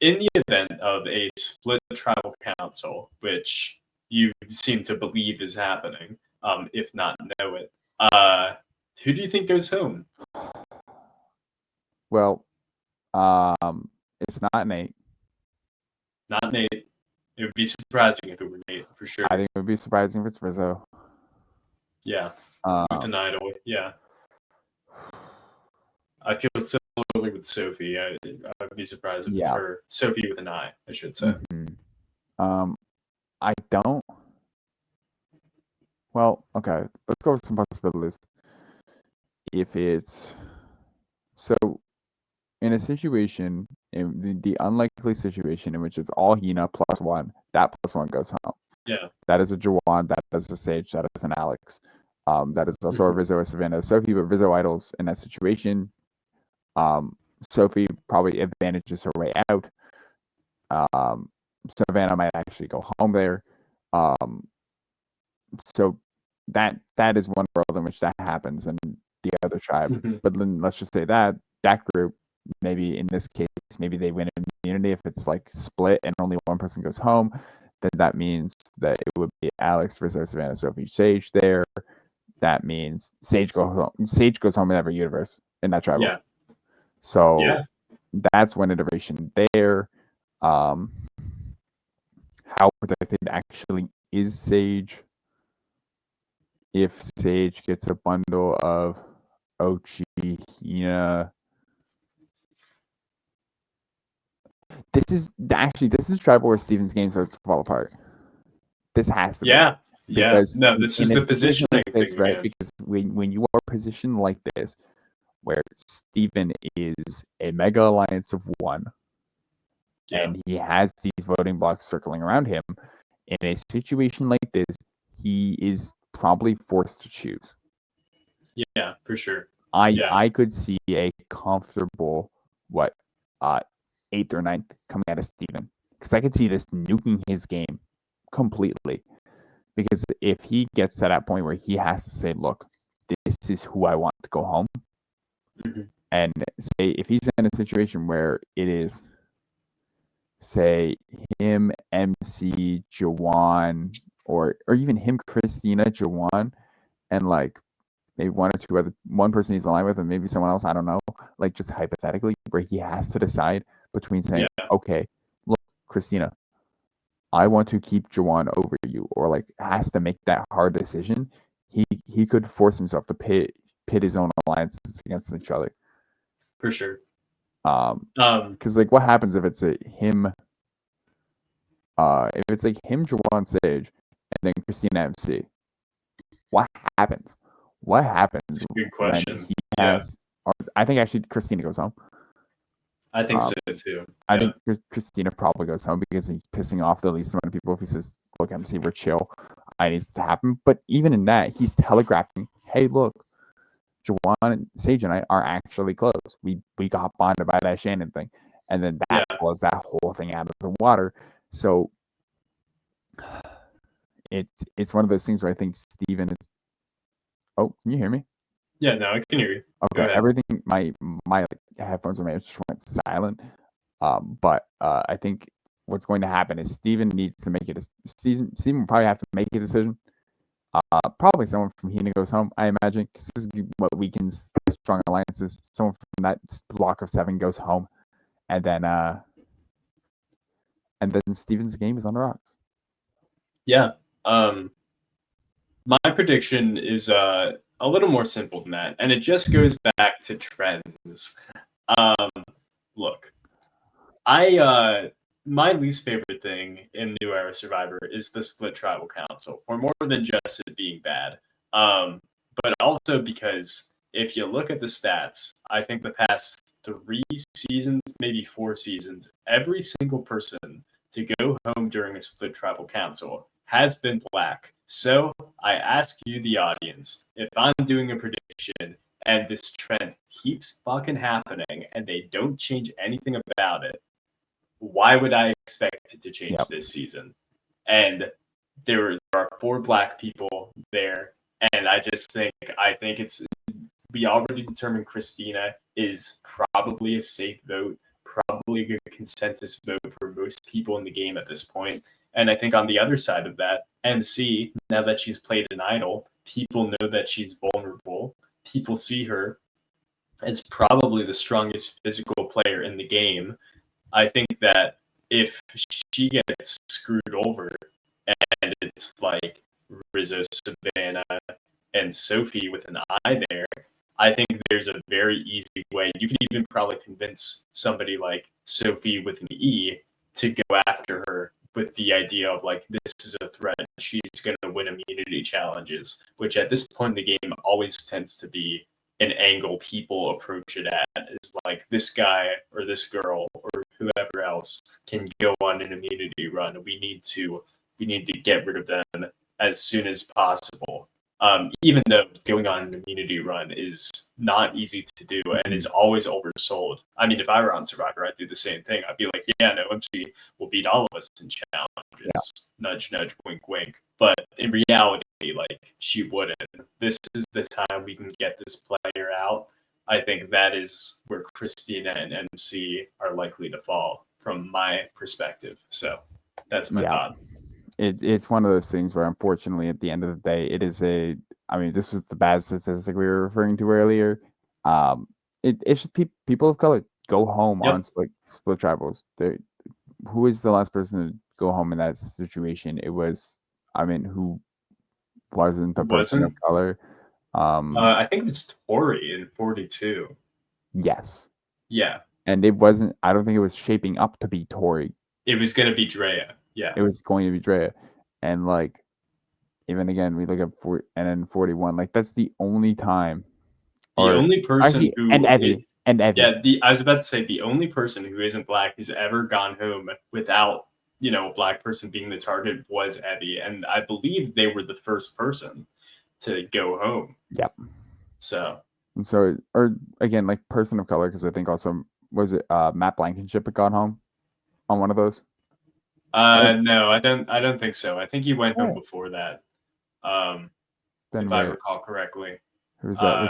in the event of a split tribal council, which you seem to believe is happening, if not know it. Who do you think goes home? Well, it's not Nate. Not Nate. It would be surprising if it were Nate, for sure. I think it would be surprising if it's Rizzo. Yeah. With an idol. Yeah. I feel similarly with Sophie. I would be surprised if it's her. Sophie with an I should say. I don't. Well, okay. Let's go with some possibilities. If it's so, in a situation, in the unlikely situation in which it's all Hina plus 1, that plus 1 goes home. Yeah. That is a Jawan, that is a Sage, that is an Alex. That is also a Rizzo, a Savannah, a Sophie, but Rizzo idols in that situation. Sophie probably advantages her way out. Savannah might actually go home there. So that is one world in which that happens, and the other tribe. But then let's just say that group, maybe in this case, maybe they win and immunity. If it's like split and only one person goes home, then that means that it would be Alex, Rizzo, Savannah, Sophie, Sage there. That means Sage goes home. Sage goes home in every universe in that tribal. Yeah. So that's one iteration there. How protected actually is Sage? If Sage gets a bundle of Ochi, Hina. This is tribal where Steven's game starts to fall apart. This has to be. Because No, this is the positioning like this, thing, right? again. Because when you are positioned like this, where Steven is a mega alliance of one, and he has these voting blocks circling around him, in a situation like this, he is probably forced to choose. Yeah, for sure. I could see a comfortable 8th or 9th coming out of Steven, because I could see this nuking his game completely. Because if he gets to that point where he has to say, look, this is who I want to go home, and say if he's in a situation where it is, say, him, MC, Jawan, or even him, Christina, Jawan, and like maybe one person he's aligned with, and maybe someone else, I don't know, like just hypothetically, where he has to decide between saying, okay, look, Christina, I want to keep Jawan over you, or like has to make that hard decision. He could force himself to pit his own alliances against each other. For sure. Because like, what happens if it's him? If it's like him, Jawan, Sage, and then Christina, MC, what happens? What happens good question. when he has? Or I think actually Christina goes home. I think so too. I think Christina probably goes home because he's pissing off the least amount of people. If he says, "Look, MC, we're chill," it needs to happen. But even in that, he's telegraphing, "Hey, look, Jawan, Sage, and I are actually close. We got bonded by that Shannon thing," and then that blows that whole thing out of the water. So it's one of those things where I think Steven is. Oh, can you hear me? Yeah, no, I can hear you. Okay, everything. My headphones are just went silent. But I think what's going to happen is Steven needs to make it. Steven will probably have to make a decision. Probably someone from Hina goes home, I imagine, because this is what weakens strong alliances. Someone from that block of 7 goes home, and then Steven's game is on the rocks. Yeah. My prediction is a little more simple than that, and it just goes back to trends. Look, my least favorite thing in New Era Survivor is the split tribal council, for more than just it being bad. But also because if you look at the stats, I think the past 3 seasons, maybe 4 seasons, every single person to go home during a split tribal council has been black. So I ask you, the audience, if I'm doing a prediction and this trend keeps fucking happening and they don't change anything about it, why would I expect it to change this season? And there are 4 black people there, and I think it's, we already determined Christina is probably a safe vote, probably a good consensus vote for most people in the game at this point. And I think on the other side of that, MC, now that she's played an idol, people know that she's vulnerable. People see her as probably the strongest physical player in the game. I think that if she gets screwed over and it's like Rizzo, Savannah, and Sophie with an I there, I think there's a very easy way. You can even probably convince somebody like Sophie with an E to go after her with the idea of like, this is a threat. She's going to win immunity challenges, which at this point in the game always tends to be an angle people approach it at, is like, this guy or this girl or whoever else can go on an immunity run. We need to get rid of them as soon as possible. Even though going on an immunity run is not easy to do and is always oversold. I mean, if I were on Survivor, I'd do the same thing. I'd be like, yeah, no, MC will beat all of us in challenges. Nudge, nudge, wink, wink. But in reality, like, she wouldn't. This is the time we can get this player out. I think that is where Christina and MC are likely to fall. from my perspective. So that's my Yeah, thought. it's one of those things where unfortunately at the end of the day it is a. I mean, this was the bad statistic we were referring to earlier. Um, it's just people of color go home on Yep, split tribals. Who is the last person to go home in that situation? It was, I mean, who wasn't a person of wasn't. color? I think it was Tori in 42. Yes, Yeah, and it wasn't. I don't think it was shaping up to be Tori. it was gonna be Drea. Yeah, It was going to be Drea, and like even again, we look at and then 41. Like that's the only time, the or only person actually, and who it, Evie, and Evie. yeah, the I was about to say the only person who isn't black who's ever gone home without a black person being the target was Abby, and I believe they were the first person to go home. Yep. So, And so, or again, like person of color, because I think also was it Matt Blankenship had gone home on one of those. Or no, I don't think so. I think he went home wait, before that, um, then if I wait, recall correctly. who was that? Uh,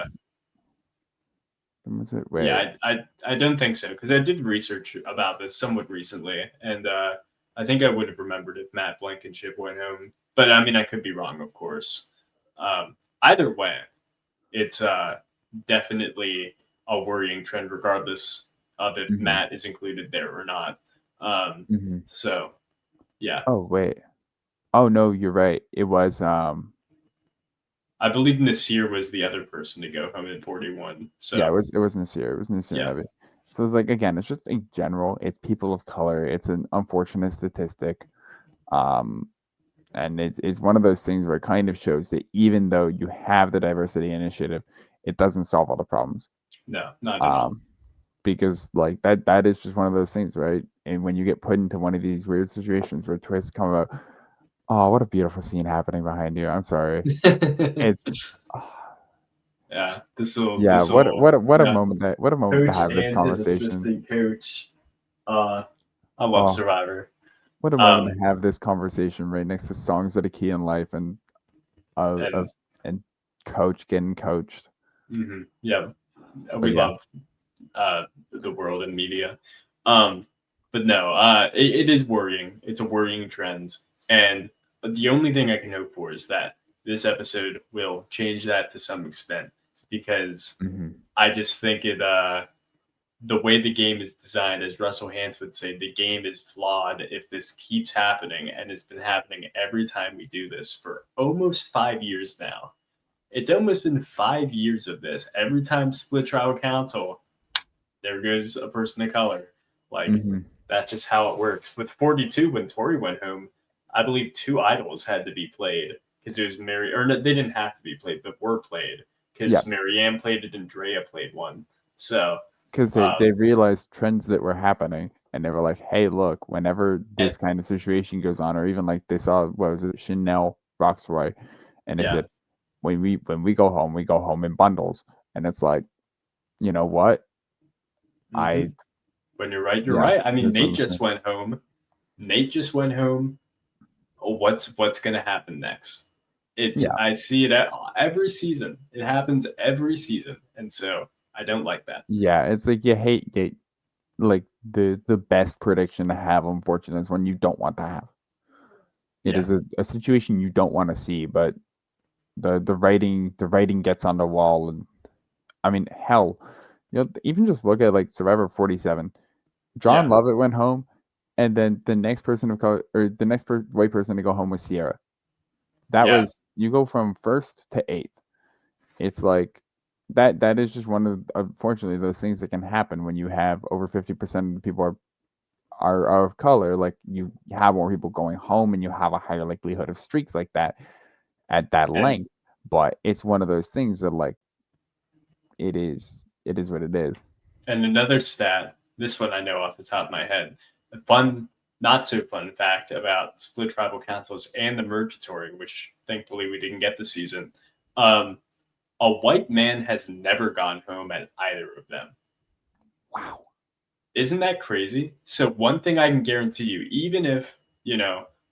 Was it? yeah, Wait, I don't think so because I did research about this somewhat recently, and I think I would have remembered if Matt Blankenship went home, but I mean I could be wrong, of course. Either way, it's definitely a worrying trend, regardless of if hmm Matt is included there or not. Um, hmm so yeah, Oh wait. Oh no, you're right. It was I believe Nasir was the other person to go home in 41. yeah, So it was Nasir. It was Nasir and yeah, Evie. So it's like again, it's just in general, it's people of color. It's an unfortunate statistic. Um, and it's one of those things where it kind of shows that even though you have the diversity initiative, it doesn't solve all the problems. no, not at all. Um, because like that is just one of those things, right? And when you get put into one of these weird situations where twists come up, oh, what a beautiful scene happening behind you. I'm sorry. It's Yeah, this will yeah, this will what a moment that what a moment to coach have this and his conversation. assistant coach. Uh, I love Oh, Survivor. what a moment Um, to have this conversation right next to songs that are key in life and of and and coach getting coached. yeah, But we yeah. love the world and media. But no, it is worrying. It's a worrying trend, and the only thing I can hope for is that this episode will change that to some extent, because hmm I just think the way the game is designed, as Russell Hans would say, the game is flawed if this keeps happening, and it's been happening every time we do this for almost 5 years now. It's almost been 5 years of this. Every time split tribal council, there goes a person of color. Like, hmm that's just how it works. With 42, when Tori went home, I believe two idols had to be played because it was Mary, or no, they didn't have to be played, but were played Yeah, because Marianne played it and Drea played one. So, because um, they realized trends that were happening and they were like, hey, look, whenever and this kind of situation goes on, or even like they saw what was it, Chanel Roxroy, and they yeah. said, when we go home in bundles. And it's like, you know what? hmm I When you're right, you're yeah, right. I mean, that's one Nate of those just things. went home. Nate just went home. Oh, what's gonna happen next? It's Yeah. I see it every season. It happens every season, and so I don't like that. Yeah. It's like you hate like the best prediction to have, unfortunately, is one you don't want to have. It Yeah, is a situation you don't want to see, but the writing gets on the wall. And I mean, hell, even just look at like Survivor 47. John yeah, Lovett went home, and then the next person of color or the next white person to go home was Sierra. That yeah. was you go from first to eighth. It's like that is just one of unfortunately those things that can happen when you have over 50% of the people are of color. Like you have more people going home, and you have a higher likelihood of streaks like that at that And length. But it's one of those things that like it is what it is. and another stat. This one I know off the top of my head. A fun, not so fun fact about split tribal councils and the mergatory, which thankfully we didn't get this season. Um, a white man has never gone home at either of them. Wow. Isn't that crazy? So one thing I can guarantee you, even if,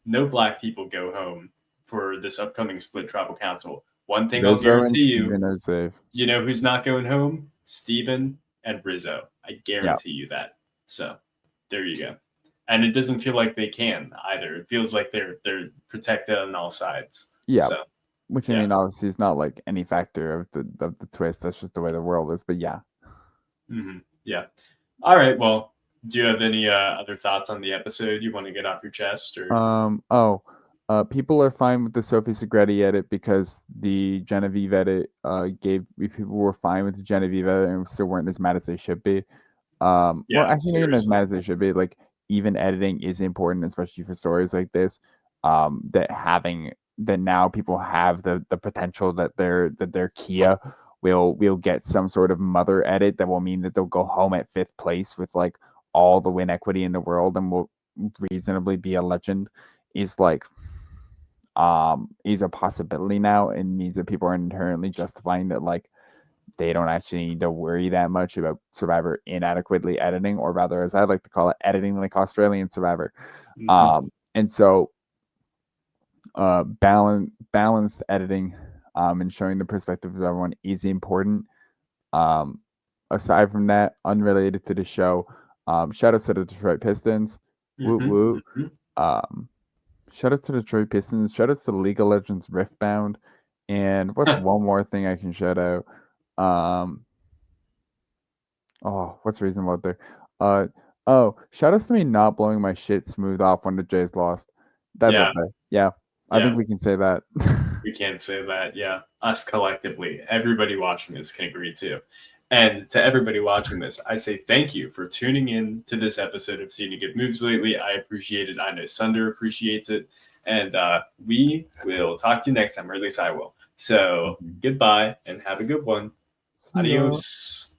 no black people go home for this upcoming split tribal council, one thing I'll Rizzo and guarantee you, Steven are safe. who's not going home? Steven and Rizzo. I Yeah. guarantee you that. So there you go. and it doesn't feel like they can either. It feels like they're protected on all sides. Yeah, So which I yeah. mean, obviously, is not like any factor of the twist. That's just the way the world is. But yeah, Yeah. All right. Well, do you have any other thoughts on the episode you want to get off your chest, or? Oh, people are fine with the Sophie Segretti edit because the Genevieve edit people were fine with the Genevieve edit and still weren't as mad as they should be. Well, Yeah, actually, maybe not as seriously. mad as they should be. Like, even editing is important, especially for stories like this. That now people have the potential that their Kia will get some sort of mother edit that will mean that they'll go home at fifth place with like all the win equity in the world and will reasonably be a legend is like is a possibility now, and means that people are inherently justifying that like they don't actually need to worry that much about Survivor inadequately editing, or rather, as I like to call it, editing like Australian Survivor. Hmm. And so, balanced editing and showing the perspective of everyone is important. Um, Aside from that, unrelated to the show, shout out to the Detroit Pistons. Woot Hmm. woot. Hmm. Um, Shout out to the Detroit Pistons. Shout out to League of Legends Riftbound. And what's one more thing I can shout out? Um, Oh, what's reasonable out there? Uh, shout out to me not blowing my shit smooth off when the Jays lost. That's Yeah. okay. Yeah, I Yeah. think we can say that. We can't say that. Yeah. Us collectively, everybody watching this can agree too. And to everybody watching this, I say thank you for tuning in to this episode of Seeing Good Moves lately. I appreciate it. I know Sunder appreciates it. And we will talk to you next time, or at least I will. So Mhm. goodbye and have a good one. See ya. Adios.